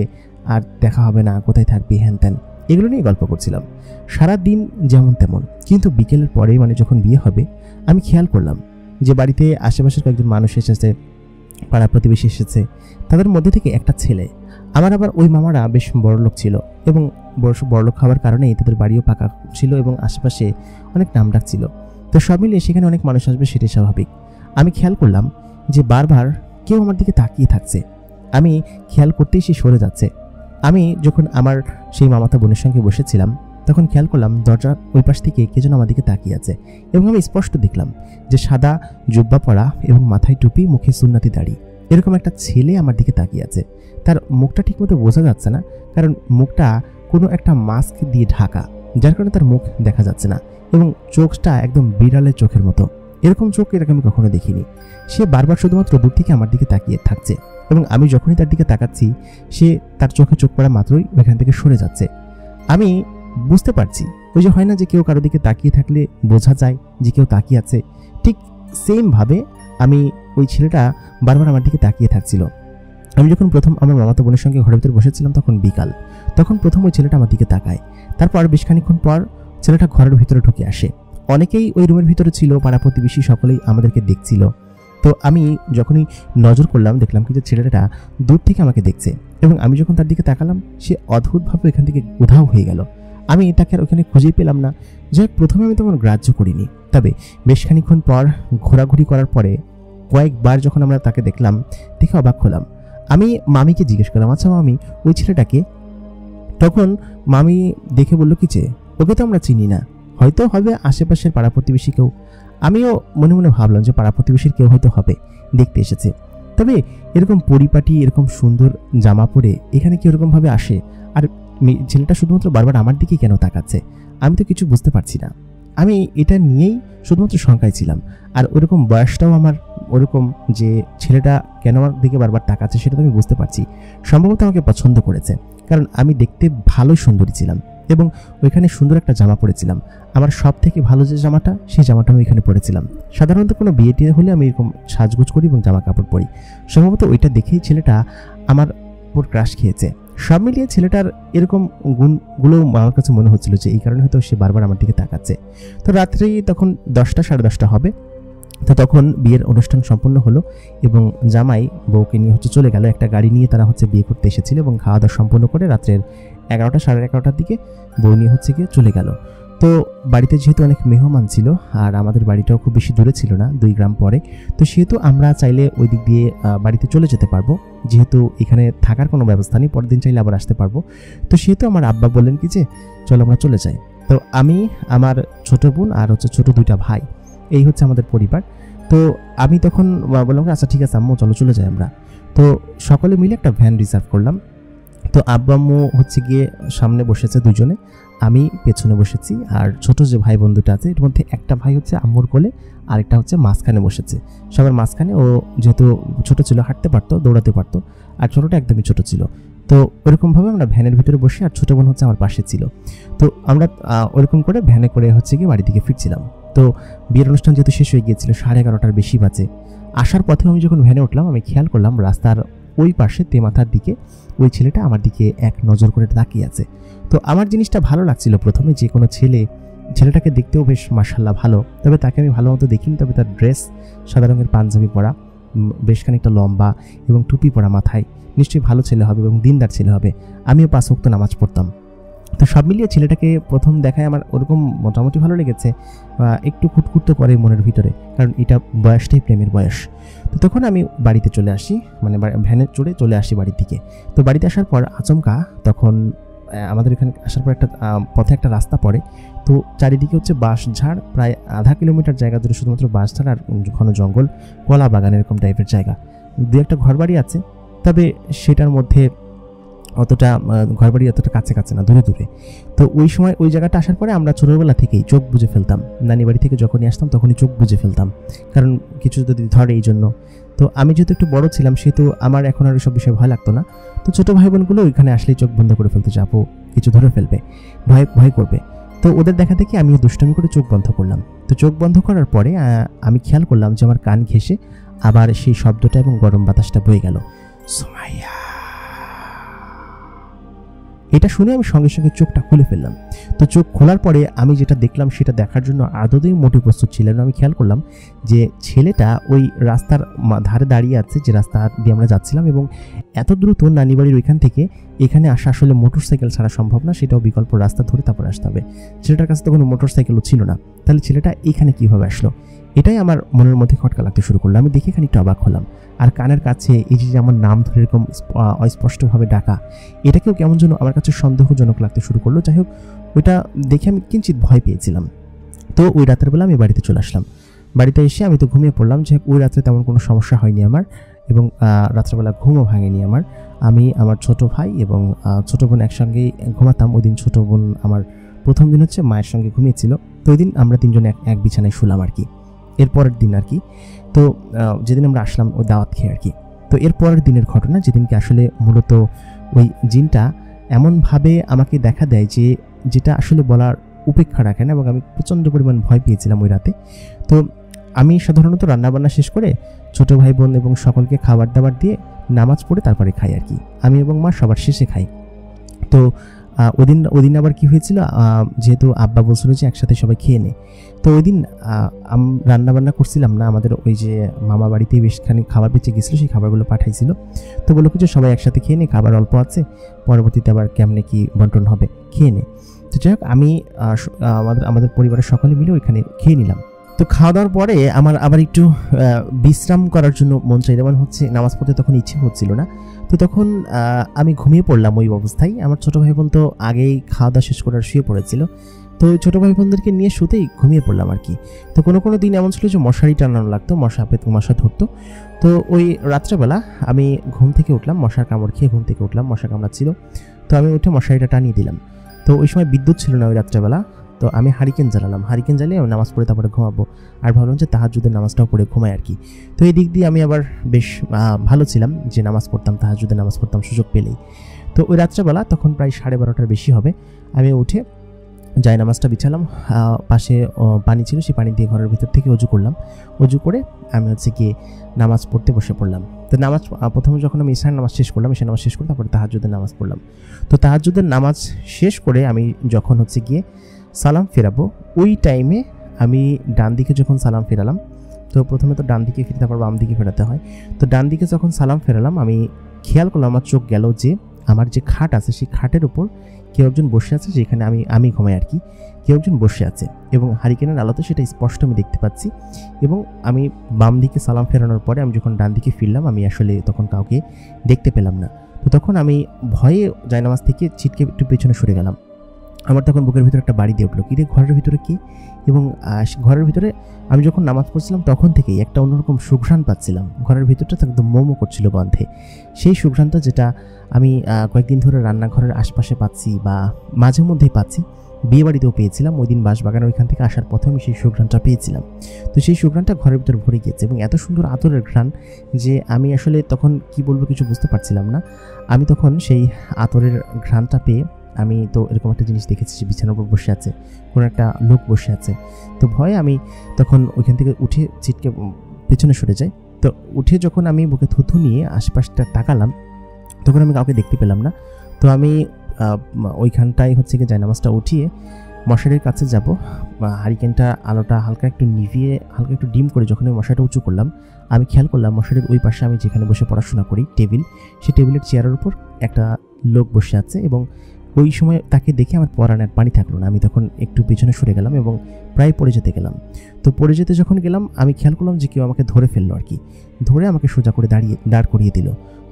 আর দেখা হবে না, কোথায় থাকবি, হ্যান ত্যান, এগুলো নিয়ে গল্প করছিলাম সারা দিন যেমন তেমন। কিন্তু বিকেলের পরে, মানে যখন বিয়ে হবে, আমি খেয়াল করলাম যে বাড়িতে আশেপাশের কয়েকজন মানুষ এসেছে, পাড়া প্রতিবেশী এসেছে, তাদের মধ্যে থেকে একটা ছেলে। আমার আবার ওই মামারা বেশ বড়লোক ছিল, এবং বড়লোক হওয়ার কারণেই তাদের বাড়িও পাকা ছিল এবং আশেপাশে অনেক নামডাক ছিল। তো সব মিলিয়ে সেখানে অনেক মানুষ আসবে, সেটাই স্বাভাবিক। আমি খেয়াল করলাম যে বারবার কেউ আমার দিকে তাকিয়ে থাকছে, আমি খেয়াল করতেই সে সরে যাচ্ছে। আমি যখন আমার সেই মামাতো বোনের সঙ্গে বসেছিলাম, তখন খেয়াল করলাম দরজার ওই পাশ থেকে কে যেন আমার দিকে তাকিয়ে আছে, এবং আমি স্পষ্ট দেখলাম যে সাদা জুব্বা পরা এবং মাথায় টুপি, মুখে সুন্নতি দাড়ি, এরকম একটা ছেলে আমার দিকে তাকিয়ে আছে। তার মুখটা ঠিকমতো বোঝা যাচ্ছে না, কারণ মুখটা কোনো একটা মাস্ক দিয়ে ঢাকা, যার কারণে তার মুখ দেখা যাচ্ছে না, এবং চোখটা একদম বিড়ালের চোখের মতো। এরকম চোখ এর আগে আমি কখনো দেখিনি। সে বারবার শুধুমাত্র দূর থেকে আমার দিকে তাকিয়ে থাকছে, এবং আমি যখনই তার দিকে তাকাচ্ছি, সে তার চোখে চোখ পড়া মাত্রই ওইখান থেকে সরে যাচ্ছে। আমি বুঝতে পারছি, ওই যে হয় না যে কেউ কারো দিকে তাকিয়ে থাকলে বোঝা যায় যে কেউ তাকিয়ে আছে, ঠিক সেম ভাবে আমি ওই ছেলেটা বারবার আমার দিকে তাকিয়ে থাকছিল। আমি যখন প্রথম আমার মামাতো বোনের সঙ্গে ঘরের ভিতরে বসেছিলাম, তখন বিকাল, তখন প্রথম ওই ছেলেটা আমার দিকে তাকায়। তারপর বেশ খানিকক্ষণ পর ছেলেটা ঘরের ভিতরে ঢুকে আসে। অনেকেই ওই রুমের ভিতরে ছিল, পাড়া প্রতিবেশী সকলেই আমাদেরকে দেখছিল। তো আমি যখনই নজর করলাম, দেখলাম কি যে ছেলেটা দূর থেকে আমাকে দেখছে, এবং আমি যখন তার দিকে তাকালাম, সে অদ্ভুতভাবে এখান থেকে উধাও হয়ে গেল। আমি তাকে আর ওখানে খুঁজেই পেলাম না। যাই হোক, প্রথমে আমি তখন গ্রাহ্য করিনি, তবে বেশ খানিকক্ষণ পর ঘোরাঘুরি করার পরে কয়েকবার যখন আমরা তাকে দেখলাম, দেখে অবাক হলাম। আমি মামিকে জিজ্ঞেস করলাম, আচ্ছা মামি, ওই ছেলেটাকে? তখন মামি দেখে বলল কি যে ওকে তো আমরা চিনি না, হয়তো হবে আশেপাশের পাড়া প্রতিবেশী কেউ। আমিও মনে মনে ভাবলাম যে পাড়া প্রতিবেশীর কেউ হয়তো হবে, দেখতে এসেছে। তবে এরকম পরিপাটি, এরকম সুন্দর জামা পরে এখানে কি এরকমভাবে আসে? আর ছেলেটা শুধুমাত্র বারবার আমার দিকে কেন তাকাচ্ছে? আমি তো কিছু বুঝতে পারছি না। আমি এটা নিয়েই শুধুমাত্র শঙ্কায় ছিলাম। আর ওরকম বয়সটাও আমার ওরকম, যে ছেলেটা কেন আমার দিকে বারবার তাকাচ্ছে সেটা তো আমি বুঝতে পারছি। সম্ভবত আমাকে পছন্দ করেছে, কারণ আমি দেখতে ভালোই সুন্দরী ছিলাম, এবং ওইখানে সুন্দর একটা জামা পরেছিলাম। আমার সব থেকে ভালো যে জামাটা, সেই জামাটা আমি ওইখানে পরেছিলাম। সাধারণত কোনো বিয়ে টিয়ে হলে আমি এরকম সাজগোজ করি এবং জামা কাপড় পরি। সম্ভবত ওইটা দেখেই ছেলেটা আমার উপর ক্রাশ খেয়েছে। সব মিলিয়ে ছেলেটার এরকম গুণগুলো আমার কাছে মনে হচ্ছিল যে এই কারণে হয়তো সে বারবার আমার দিকে তাকাচ্ছে। তো রাত্রি তখন 10টা, 10:30 হবে। তো তখন বিয়ের অনুষ্ঠান সম্পন্ন হলো, এবং জামাই বউকে নিয়ে হচ্ছে চলে গেল। একটা গাড়ি নিয়ে তারা হচ্ছে বিয়ে করতে এসেছিল, এবং খাওয়া দাওয়া সম্পন্ন করে রাত্রের 11টা, 11:30টার দিকে বউ নিয়ে হচ্ছে গিয়ে চলে গেল। তো বাড়িতে যেহেতু অনেক মেহমান ছিল, আর আমাদের বাড়িটাও খুব বেশি দূরে ছিল না, 2 গ্রাম পরে, তো সেহেতু আমরা চাইলে ওই দিক দিয়ে বাড়িতে চলে যেতে পারবো, যেহেতু এখানে থাকার কোনো ব্যবস্থা নেই, পরের দিন চাইলে আবার আসতে পারবো। তো সেহেতু আমার আব্বা বললেন কি যে চলো আমরা চলে যাই। তো আমি, আমার ছোট বোন আর হচ্ছে ছোট 2টা ভাই, এই হচ্ছে আমাদের পরিবার। তো তো আমি তখন বললাম আচ্ছা ঠিক আছে আম্মু চলো চলে যাই আমরা। তো সকলে মিলে একটা ভ্যান রিজার্ভ করলাম। তো আব্বা আম্মু হচ্ছে গিয়ে সামনে বসেছে দুজনে, আমি পেছনে বসেছি, আর ছোট যে ভাই বন্ধুটা আছে এর মধ্যে একটা ভাই হচ্ছে আম্মুর কোলে, আরেকটা হচ্ছে মাঝখানে বসেছে, সবার মাঝখানে। ও যেহেতু ছোট ছিল হাঁটতে পারতো, দৌড়াতে পারতো, আর ছোটটা একদমই ছোট ছিল। তো ওরকমভাবে আমরা ভ্যানের ভিতরে বসে, আর ছোটো বোন হচ্ছে আমার পাশে ছিল। তো আমরা ওরকম করে ভ্যানে করে হচ্ছে গিয়ে বাড়ি থেকে ফিরছিলাম। তো বিয়ের অনুষ্ঠান যেহেতু শেষ হয়ে গিয়েছিল, 11:30টার বেশি বাজে। আসার পথে আমি যখন ভ্যানে উঠলাম, আমি খেয়াল করলাম রাস্তার ওই পাশে তেমাথার দিকে ওই ছেলেটা আমার দিকে এক নজর করে তাকিয়ে আছে। তো আমার জিনিসটা ভালো লাগছিল প্রথমে, যে কোনো ছেলেটাকে দেখতেও বেশ মাশাআল্লাহ ভালো, তবে তাকে আমি ভালো মতো দেখিনি। তবে তার ড্রেস সাদা রঙের পাঞ্জাবি পরা, বেশ খানিকটা লম্বা এবং টুপি পরা মাথায়, নিশ্চয়ই ভালো ছেলে হবে এবং দিনদার ছেলে হবে। আমিও 5 ওয়াক্ত নামাজ পড়তাম। তো সব মিলিয়ে ছেলেটাকে প্রথম দেখায় আমার ওরকম মোটামুটি ভালো লেগেছে, একটু খুঁতখুঁত তো করে মনের ভিতরে, কারণ এটা বয়সটাই প্রেমের বয়স। তো তখন আমি বাড়িতে চলে আসি, মানে ভ্যানে চড়ে চলে আসি বাড়ির দিকে। তো বাড়িতে আসার পর আচমকা তখন আমাদের এখানে আসার পর একটা পথে একটা রাস্তা পড়ে। তো চারিদিকে হচ্ছে বাঁশঝাড়, প্রায় আধা কিলোমিটার জায়গা জুড়ে শুধুমাত্র বাঁশঝাড় আর ঘন জঙ্গল, কলা বাগান এরকম টাইপের জায়গা। দু একটা ঘরবাড়ি আছে, তবে সেটার মধ্যে অতটা ঘরবাড়ি অতটা কাছে কাছে না, দূরে দূরে। তো ওই সময় ওই জায়গাটা আসার পরে আমরা ছোটোবেলা থেকেই চোখ বুজে ফেলতাম, নানি বাড়ি থেকে যখনই আসতাম তখনই চোখ বুজে ফেলতাম, কারণ কিছু যদি ধরে এই জন্য। তো আমি যেহেতু একটু বড় ছিলাম, সেহেতু আমার এখন আর সব বিষয়ে ভয় লাগতো না। তো ছোটো ভাই বোনগুলো ওইখানে আসলেই চোখ বন্ধ করে ফেলতে, যাবো কিছু ধরে ফেলবে, ভয় করবে। তো ওদের দেখা দেখি আমিও দুষ্টামি করে চোখ বন্ধ করলাম। তো চোখ বন্ধ করার পরে আমি খেয়াল করলাম যে আমার কান ঘেঁষে আবার সেই শব্দটা এবং গরম বাতাসটা বয়ে গেল, সুমাইয়া। এটা শুনে আমি সঙ্গে সঙ্গে চোখটা খুলে ফেললাম। তো চোখ খোলার পরে আমি যেটা দেখলাম সেটা দেখার জন্য আদতেই মোটে প্রস্তুত ছিলাম। আমি খেয়াল করলাম যে ছেলেটা ওই রাস্তার ধারে দাঁড়িয়ে আছে, যে রাস্তা দিয়ে আমরা যাচ্ছিলাম, এবং এত দ্রুত নানি বাড়ির ওইখান থেকে এখানে আসা আসলে মোটরসাইকেল ছাড়া সম্ভব না, সেটাও বিকল্প রাস্তা ধরে তারপর আসতে হবে। ছেলেটার কাছে তো কোনো মোটরসাইকেলও ছিল না, তাহলে ছেলেটা এখানে কীভাবে আসলো, এটাই আমার মনের মধ্যে খটকা লাগতে শুরু করলো। আমি দেখে খানিকটা অবাক হলাম। আর কানের কাছে এই যে আমার নাম ধরে এরকম অস্পষ্টভাবে ডাকা, এটাকেও কেমন যেন আমার কাছে সন্দেহজনক লাগতে শুরু করলো। যাই হোক, ওইটা দেখে আমি কিঞ্চিত ভয় পেয়েছিলাম। তো ওই রাতের বেলা আমি বাড়িতে চলে আসলাম। বাড়িতে এসে আমি তো ঘুমিয়ে পড়লাম, যে ওই রাত্রে তেমন কোনো সমস্যা হয়নি আমার, এবং রাত্রেবেলা ঘুমও ভাঙেনি আমার। আমি, আমার ছোট ভাই এবং ছোট বোন একসঙ্গেই ঘুমাতাম। ওই দিন ছোট বোন আমার প্রথম দিন হচ্ছে মায়ের সঙ্গে ঘুমিয়েছিল। তো ওই দিন আমরা তিনজন এক বিছানায় শুলাম আর কি, এর পরের দিন আর কি। তো যেদিন আমরা আসলাম ওই দাওয়াত খেয়ে আর কি। তো এর পরের দিনের ঘটনা, যেদিনকে আসলে মূলত ওই জিনটা এমনভাবে আমাকে দেখা দেয় যে যেটা আসলে বলার উপেক্ষা রাখে না, এবং আমি প্রচণ্ড পরিমাণ ভয় পেয়েছিলাম ওই রাতে। তো আমি সাধারণত রান্নাবান্না শেষ করে ছোটো ভাই বোন এবং সকলকে খাবার দাবার দিয়ে নামাজ পড়ে তারপরে খাই আর কি। আমি এবং মা সবার শেষে খাই। তো ওদিন আবার কি হয়েছিল, যেহেতু আব্বা বলছিল যে একসাথে সবাই খেয়ে নে, তো ওই দিন রান্নাবান্না করছিলাম না, আমাদের ওই যে মামা বাড়িতেই বেশখানি খাবার বেঁচে গেছিলো, সেই খাবারগুলো পাঠাইছিল। তো বললো কি যে সবাই একসাথে খেয়ে নে, খাবার অল্প আছে, পরবর্তীতে আবার কেমনে কি বন্টন হবে, খেয়ে নে। তো যাই হোক, আমি আমাদের পরিবারের সকলে মিলে ওইখানে খেয়ে নিলাম। তো খাওয়া দাওয়ার পরে আমার আবার একটু বিশ্রাম করার জন্য মন চাই, যেমন হচ্ছে নামাজ পড়তে তখন ইচ্ছে হচ্ছিল না। তো তখন আমি ঘুমিয়ে পড়লাম ওই অবস্থায়। আমার ছোটো ভাই বোন তো আগেই খাওয়া দাওয়া শেষ করে শুয়ে পড়েছিল। তো ওই ছোটো ভাই বোনদেরকে নিয়ে শুতেই ঘুমিয়ে পড়লাম আর কি। তো কোনো দিন এমন ছিল যে মশারি টানানো লাগতো, মশা ধরতো। তো ওই রাত্রেবেলা আমি ঘুম থেকে উঠলাম, মশার কামড় খেয়ে ঘুম থেকে উঠলাম, মশা কামড়াচ্ছিল। তো আমি উঠে মশারিটা টানিয়ে দিলাম। তো ওই সময় বিদ্যুৎ ছিল না ওই রাত্রেবেলা। তো আমি হারিকেন জ্বালালাম, হারিকেন জ্বালিয়ে নামাজ পড়ে তারপরে ঘুমাবো, আর ভাবলাম যে তাহাজ্জুদের নামাজটাও পড়ে ঘুমাই আর কি। তো এই দিক দিয়ে আমি আবার বেশ ভালো ছিলাম, যে নামাজ পড়তাম, তাহাজ্জুদের নামাজ পড়তাম সুযোগ পেলেই। তো ওই রাত্রেবেলা তখন প্রায় 12:30টার বেশি হবে, আমি উঠে যাই নামাজটা বিছালাম। পাশে পানি ছিল, সেই পানি দিয়ে ঘরের ভিতর থেকে অজু করলাম। অজু করে আমি হচ্ছে গিয়ে নামাজ পড়তে বসে পড়লাম। তো নামাজ প্রথমে যখন আমি ঈশার নামাজ শেষ করলাম, ঈশার নামাজ শেষ করে তারপরে তাহাজ্জুদের নামাজ পড়লাম। তো তাহাজ্জুদের নামাজ শেষ করে আমি যখন হচ্ছে গিয়ে সালাম ফেরাবো, ওই টাইমে আমি ডান দিকে যখন সালাম ফেরালাম, তো প্রথমে তো ডান দিকে ফিরে তারপর বাম দিকে ফেরাতে হয়। তো ডান দিকে যখন সালাম ফেরালাম, আমি খেয়াল করলাম, আমার চোখ গেল যে আমার যে খাট আছে সেই খাটের উপর কেউ একজন বসে আছে, যেখানে আমি ঘুমাই আর কি, কেউ একজন বসে আছে, এবং হারিকেনের আলোতে সেটা স্পষ্ট আমি দেখতে পাচ্ছি। এবং আমি বাম দিকে সালাম ফেরানোর পরে আমি যখন ডান দিকে ফিরলাম, আমি আসলে তখন কাউকে দেখতে পেলাম না। তো তখন আমি ভয়ে জায়নামাজ থেকে ছিটকে একটু পেছনে সরে গেলাম। আমার তখন বুকের ভিতরে একটা বাড়ি দিয়ে উঠলো, কিরে ঘরের ভিতরে কি? এবং ঘরের ভিতরে আমি যখন নামাজ পড়ছিলাম তখন থেকেই একটা অন্যরকম সুঘ্রাণ পাচ্ছিলাম। ঘরের ভিতরটা একদম মোমো করছিল গন্ধে। সেই সুঘ্রাণটা যেটা আমি কয়েকদিন ধরে রান্নাঘরের আশপাশে পাচ্ছি বা মাঝে মধ্যেই পাচ্ছি, বিয়ে বাড়িতেও পেয়েছিলাম। ওই দিন বাঁশবাগানের ওইখান থেকে আসার পথে আমি সেই সুঘ্রাণটা পেয়েছিলাম। তো সেই সুঘ্রাণটা ঘরের ভিতরে ভরে গিয়েছে এবং এত সুন্দর আতরের ঘ্রাণ যে আমি আসলে তখন কি বলবো কিছু বুঝতে পারছিলাম না। আমি তখন সেই আতরের ঘ্রাণটা পেয়ে, আমি তো এরকম একটা জিনিস দেখেছি যে বিছানার উপর বসে আছে, কোনো একটা লোক বসে আছে। তো ভয়ে আমি তখন ওইখান থেকে উঠে ছিটকে পেছনে সরে যাই। তো উঠে যখন আমি বুকে থুথু নিয়ে আশপাশটা তাকালাম, তখন আমি কাউকে দেখতে পেলাম না। তো আমি ওইখানটায় হচ্ছে কি জায়নামাজটা উঠিয়ে মশারির কাছে যাব, হারিকেনটা আলোটা হালকা একটু নিভিয়ে হালকা একটু ডিম করে যখন আমি মশারিটা উঁচু করলাম, আমি খেয়াল করলাম মশারির ওই পাশে আমি যেখানে বসে পড়াশোনা করি টেবিল, সেই টেবিলের চেয়ারের উপর একটা লোক বসে আছে। এবং ওই সময় তাকে দেখে আমার পরানের পানি থাকলো না। আমি তখন একটু পিছনে সরে গেলাম এবং প্রায় পড়ে যেতে গেলাম। তো পড়ে যেতে যখন গেলাম আমি খেয়াল করলাম যে কেউ আমাকে ধরে ফেললো আর কি, ধরে আমাকে সোজা করে দাঁড় করিয়ে দিল।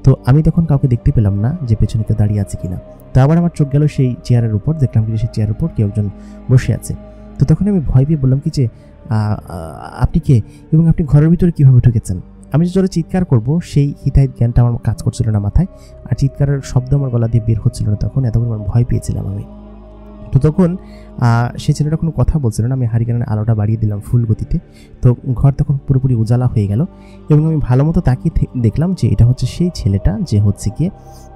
তো আমি তখন কাউকে দেখতে পেলাম না যে পেছনে কেউ দাঁড়িয়ে আছে কিনা। তো আবার আমার চোখ গেল সেই চেয়ারের উপর, দেখলাম কি সেই চেয়ারের উপর কেউ একজন বসে আছে। তো তখন আমি ভয় পেয়ে বললাম কি যে আপনি কে এবং আপনি ঘরের ভিতরে কীভাবে ঢুকেছেন? আমি যে জোরে চিৎকার করব সেই হিতাহিত জ্ঞানটা আমার কাজ করছিল না মাথায়, আর চিৎকারের শব্দ আমার গলা দিয়ে বের হচ্ছিল না। তখন এত পরিমাণ ভয় পেয়েছিলাম আমি। তো তখন সে ছেলেটা কোনো কথা বলছিল না। আমি হারিকেনের আলোটা বাড়িয়ে দিলাম ফুল গতিতে। তো ঘর তখন পুরোপুরি উজালা হয়ে গেল এবং আমি ভালো মতো তাকিয়ে দেখলাম যে এটা হচ্ছে সেই ছেলেটা যে হচ্ছে গিয়ে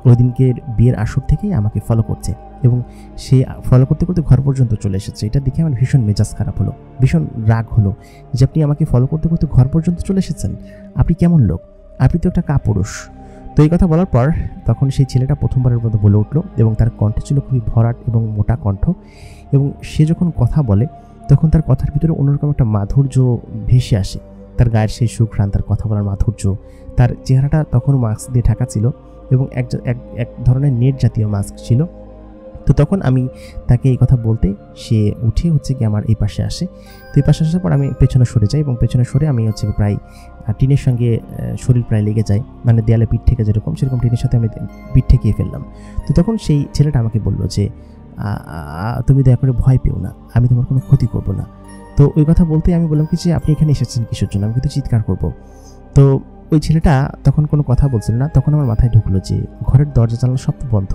ওই দিনকের বিয়ের আসর থেকেই আমাকে ফলো করছে এবং সে ফলো করতে করতে ঘর পর্যন্ত চলে এসেছে। এটা দেখে আমার ভীষণ মেজাজ খারাপ হলো, ভীষণ রাগ হলো যে আপনি আমাকে ফলো করতে করতে ঘর পর্যন্ত চলে এসেছেন, আপনি কেমন লোক? আপনি তো একটা কাপুরুষ। তো এই কথা বলার পর তখন সেই ছেলেটা প্রথমবারের মতো বলে উঠলো এবং তার কণ্ঠ ছিল খুবই ভরাট এবং মোটা কণ্ঠ। এবং সে যখন কথা বলে তখন তার কথার ভিতরে অন্যরকম একটা মাধুর্য ভেসে আসে। তার গায়ের সেই সুঘ্রাণ, তার কথা বলার মাধুর্য, তার চেহারাটা তখন মাস্ক দিয়ে ঢাকা ছিল এবং এক ধরনের নেট জাতীয় মাস্ক ছিল। তো তখন আমি তাকে এই কথা বলতে সে উঠে হচ্ছে কি আমার এই পাশে আসে। তো এই পাশে আসার পর আমি পেছনে সরে যাই এবং পেছনে সরে আমি হচ্ছে প্রায় টিনের সঙ্গে শরীর প্রায় লেগে যায়, মানে দেয়ালে পিঠ থেকে যেরকম সেরকম টিনের সাথে আমি পিঠ ঠেকিয়ে ফেললাম। তো তখন সেই ছেলেটা আমাকে বলল যে তুমি দয়া করে ভয় পেও না, আমি তোমার কোনো ক্ষতি করব না। তো ওই কথা বলতে আমি বললাম কি যে আপনি এখানে এসেছেন কিসের জন্য? আমি কিন্তু চিৎকার করব। তো ওই ছেলেটা তখন কোনো কথা বলছিল না। তখন আমার মাথায় ঢুকলো যে ঘরের দরজা জানালা সব বন্ধ,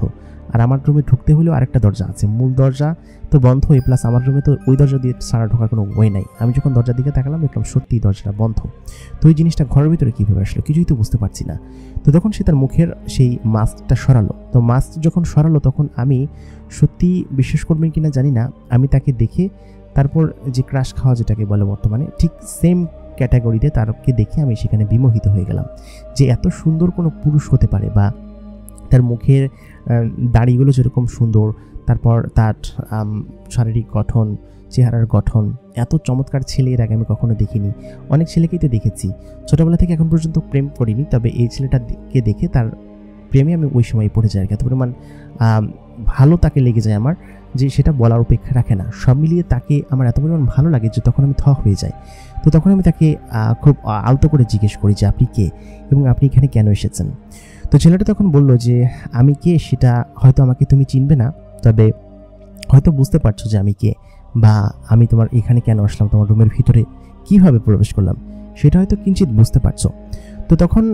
আর আমার রুমে ঢুকতে হলেও আরেকটা দরজা আছে, মূল দরজা তো বন্ধ, প্লাস আমার রুমে তো ওই দরজা দিয়ে সারা ঢোকার কোনো ওয়ে নাই। আমি যখন দরজার দিকে তাকালাম দেখলাম সত্যিই দরজাটা বন্ধ। তো ওই জিনিসটা ঘরের ভিতরে কীভাবে আসলো কিছুই তো বুঝতে পারছি না। তো তখন সে তার মুখের সেই মাস্কটা সরালো। তো মাস্ক যখন সরালো তখন আমি সত্যি বিশ্বাস করবেন কিনা জানি না, আমি তাকে দেখে তারপর যে ক্রাশ খাওয়া যেটাকে বলে বর্তমানে, ঠিক সেম ক্যাটাগরিতে তারকে দেখে আমি সেখানে বিমোহিত হয়ে গেলাম যে এত সুন্দর কোনো পুরুষ হতে পারে, বা তার মুখের দাড়িগুলো যেরকম সুন্দর, তারপর তার শারীরিক গঠন, চেহারার গঠন, এত চমৎকার ছেলে এর আগে আমি কখনো দেখিনি। অনেক ছেলেকেই তো দেখেছি, ছোটোবেলা থেকে এখন পর্যন্ত প্রেম করিনি, তবে এই ছেলেটাকে দেখে তার প্রেমে আমি ওই সময় পড়ে যাই আর কি। এত পরিমাণ ভালো তাকে লেগে যায় আমার যে সেটা বলার অপেক্ষা রাখে না। সব মিলিয়ে তাকে আমার এত পরিমাণ ভালো লাগে যে তখন আমি থ হয়ে যাই। তো তখন আমি তাকে খুব আলতো করে জিজ্ঞেস করি যে আপনি কে এবং আপনি এখানে কেন এসেছেন? তো ছেলেটা তখন বলল যে আমি কে সেটা হয়তো আমাকে তুমি চিনবে না, তবে হয়তো বুঝতে পারছো যে আমি কে, বা আমি তোমার এখানে কেন আসলাম, তোমার রুমের ভিতরে কিভাবে প্রবেশ করলাম সেটা হয়তো কিঞ্চিত বুঝতে পারছো। তো তখন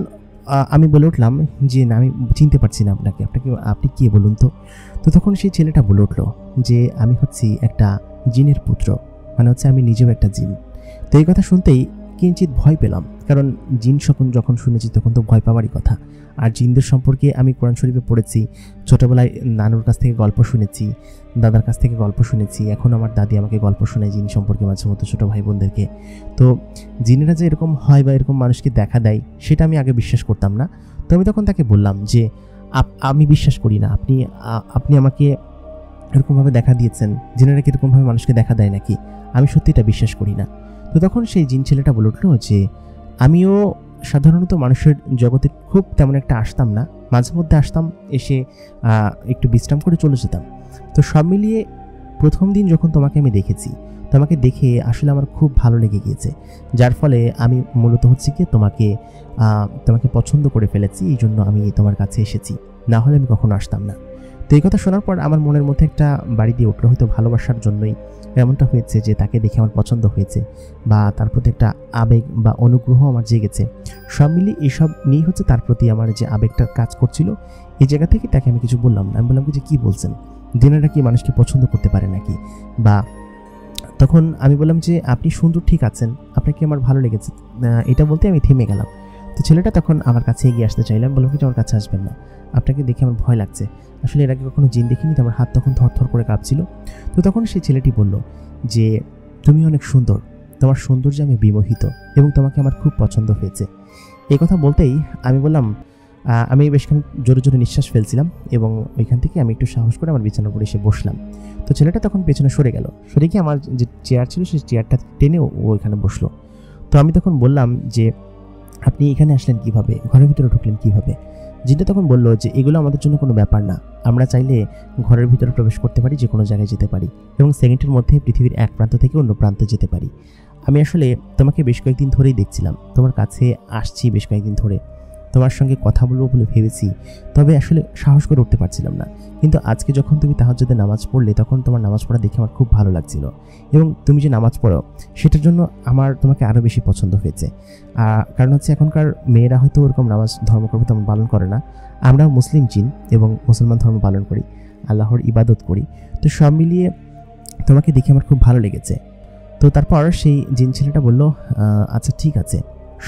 আমি বলে উঠলাম যে না, আমি চিনতে পারছি না আপনাকে, আপনি কে বলুন তো? তো তখন সেই ছেলেটা বলে উঠলো যে আমি হচ্ছি একটা জিনের পুত্র, মানে হচ্ছে আমি নিজেও একটা জিন। তো এই কথা শুনতেই কিঞ্চিত ভয় পেলাম, কারণ জিন যখন শুনেছি তখন তো ভয় পাওয়ারই কথা। আর জিনদের সম্পর্কে আমি কোরআন শরীফে পড়েছি, ছোটোবেলায় নানুর কাছ থেকে গল্প শুনেছি, দাদার কাছ থেকে গল্প শুনেছি, এখন আমার দাদি আমাকে গল্প শোনায় জিন সম্পর্কে মাঝে মধ্যে ছোটো ভাই বোনদেরকে। তো জিনেরা যে এরকম হয় বা এরকম মানুষকে দেখা দেয় সেটা আমি আগে বিশ্বাস করতাম না। তো আমি তখন তাকে বললাম যে আমি বিশ্বাস করি না, আপনি আমাকে এরকমভাবে দেখা দিয়েছেন, জিনেরা কি এরকমভাবে মানুষকে দেখা দেয় নাকি? আমি সত্যি এটা বিশ্বাস করি না। তো তখন সেই জিন ছেলেটা বলে উঠলো যে আমিও সাধারণত মানুষের জগতে খুব তেমন একটা আসতাম না, মাঝে মধ্যে আসতাম, এসে একটু বিশ্রাম করে চলে যেতাম। তো সব মিলিয়ে প্রথম দিন যখন তোমাকে আমি দেখেছি, তোমাকে দেখে আসলে আমার খুব ভালো লেগে গিয়েছে, যার ফলে আমি মূলত হচ্ছে কি তোমাকে পছন্দ করে ফেলেছি, এই জন্য আমি তোমার কাছে এসেছি, না হলে আমি কখনো আসতাম না। তো এই কথা শোনার পর আমার মনের মধ্যে একটা বাড়ি দিয়ে উঠলো, হয়তো ভালোবাসার জন্যই এমনটা হয়েছে যে তাকে দেখে আমার পছন্দ হয়েছে বা তার প্রতি একটা আবেগ বা অনুগ্রহ আমার জেগেছে। সব মিলিয়ে এসব নিয়েই হচ্ছে তার প্রতি আমার যে আবেগটা কাজ করছিল। এই জায়গা থেকে তাকে আমি কিছু বললাম না। আমি বললাম যে কী বলছেন, দিনেরা কি মানুষকে পছন্দ করতে পারে নাকি? বা তখন আমি বললাম যে আপনি সুন্দর ঠিক আছেন, আপনাকে আমার ভালো লেগেছে। এটা বলতে আমি থেমে গেলাম। তো ছেলেটা তখন আমার কাছে এগিয়ে আসতে চাইলাম, বললাম যে আমার কাছে আসবেন না, আপনাকে দেখে আমার ভয় লাগছে। আসলে এর আগে কখনো জিন দেখিনি, তো আমার হাত তখন থরথর করে কাঁপছিল। তো তখন সেই ছেলেটি বলল যে তুমি অনেক সুন্দর, তোমার সৌন্দর্যে আমি বিমোহিত এবং তোমাকে আমার খুব পছন্দ হয়েছে। এই কথা বলতেই আমি বললাম, আমি বেশখানি জোরে জোরে নিঃশ্বাস ফেলছিলাম এবং ওইখান থেকে আমি একটু সাহস করে আমার বিছানার উপরে এসে বসলাম। তো ছেলেটা তখন পেছনে সরে গেল, সরে গিয়ে আমার যে চেয়ার ছিল সেই চেয়ারটা টেনে ও ওইখানে বসলো। তো আমি তখন বললাম যে আপনি এখানে আসলেন কিভাবে, ঘরের ভিতরে ঢুকলেন কিভাবে? জিনটা তখন বলল যে এগুলো আমাদের জন্য কোনো ব্যাপার না, আমরা চাইলে ঘরের ভিতরে প্রবেশ করতে পারি, যে কোনো জায়গায় যেতে পারি এবং সেকেন্ডের মধ্যে পৃথিবীর এক প্রান্ত থেকে অন্য প্রান্তে যেতে পারি। আমি আসলে তোমাকে বেশ কয়েকদিন ধরেই দেখছিলাম, তোমার কাছে আসছি বেশ কয়েকদিন ধরে, তোমার সঙ্গে কথা বলবো বলে ভেবেছি, তবে আসলে সাহস করে উঠতে পারছিলাম না। কিন্তু আজকে যখন তুমি তাহাজ্জুদে নামাজ পড়লে তখন তোমার নামাজ পড়া দেখে আমার খুব ভালো লাগছিল এবং তুমি যে নামাজ পড়ো সেটার জন্য আমার তোমাকে আরও বেশি পছন্দ হয়েছে। কারণ হচ্ছে এখনকার মেয়েরা হয়তো ওরকম নামাজ ধর্মকর্ম তেমন পালন করে না, আমরা মুসলিম জিন এবং মুসলমান ধর্ম পালন করি, আল্লাহর ইবাদত করি। তো সব মিলিয়ে তোমাকে দেখে আমার খুব ভালো লেগেছে। তো তারপর সেই জিন ছেলেটা বলল, আচ্ছা ঠিক আছে,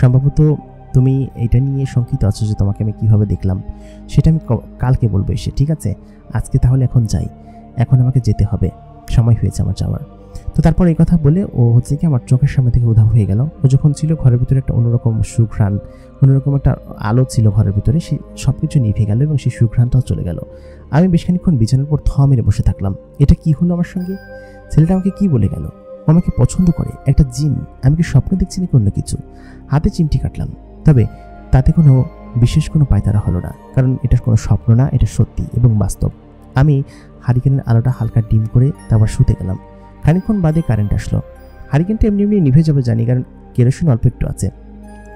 সম্ভবত তুমি এটা নিয়ে শঙ্কিত আছো যে তোমাকে আমি কীভাবে দেখলাম, সেটা আমি কালকে বলবো এসে, ঠিক আছে? আজকে তাহলে এখন যাই, এখন আমাকে যেতে হবে, সময় হয়েছে আমার যাওয়ার। তো তারপর এই কথা বলে ও হচ্ছে কি আমার চোখের সামনে থেকে উধাও হয়ে গেল। ও যখন ছিল ঘরের ভিতরে একটা অন্যরকম সুঘ্রাণ, অন্যরকম একটা আলো ছিল ঘরের ভিতরে, সেই সব কিছু নিভে গেল এবং সেই সুঘ্রাণটাও চলে গেল। আমি বেশ খানিকক্ষণ বিছানার উপর থ মেরে বসে থাকলাম। এটা কি হলো আমার সঙ্গে? ছেলেটা আমাকে কি বলে গেল? আমাকে পছন্দ করে, একটা জিন। আমি কি স্বপ্ন দেখছি নাকি অন্য কিছু? হাতে চিমটি কাটলাম, তবে তাতে কোনো বিশেষ কোনো পায়তারা হলো না, কারণ এটা কোনো স্বপ্ন না, এটা সত্যি এবং বাস্তব। আমি হারিকেনের আলোটা হালকা ডিম করে তারপর শুতে গেলাম। খানিকক্ষণ বাদে কারেন্ট আসলো। হারিকেনটা এমনি এমনি নিভে যাবে জানি, কারণ কেরোসিন অল্প একটু আছে।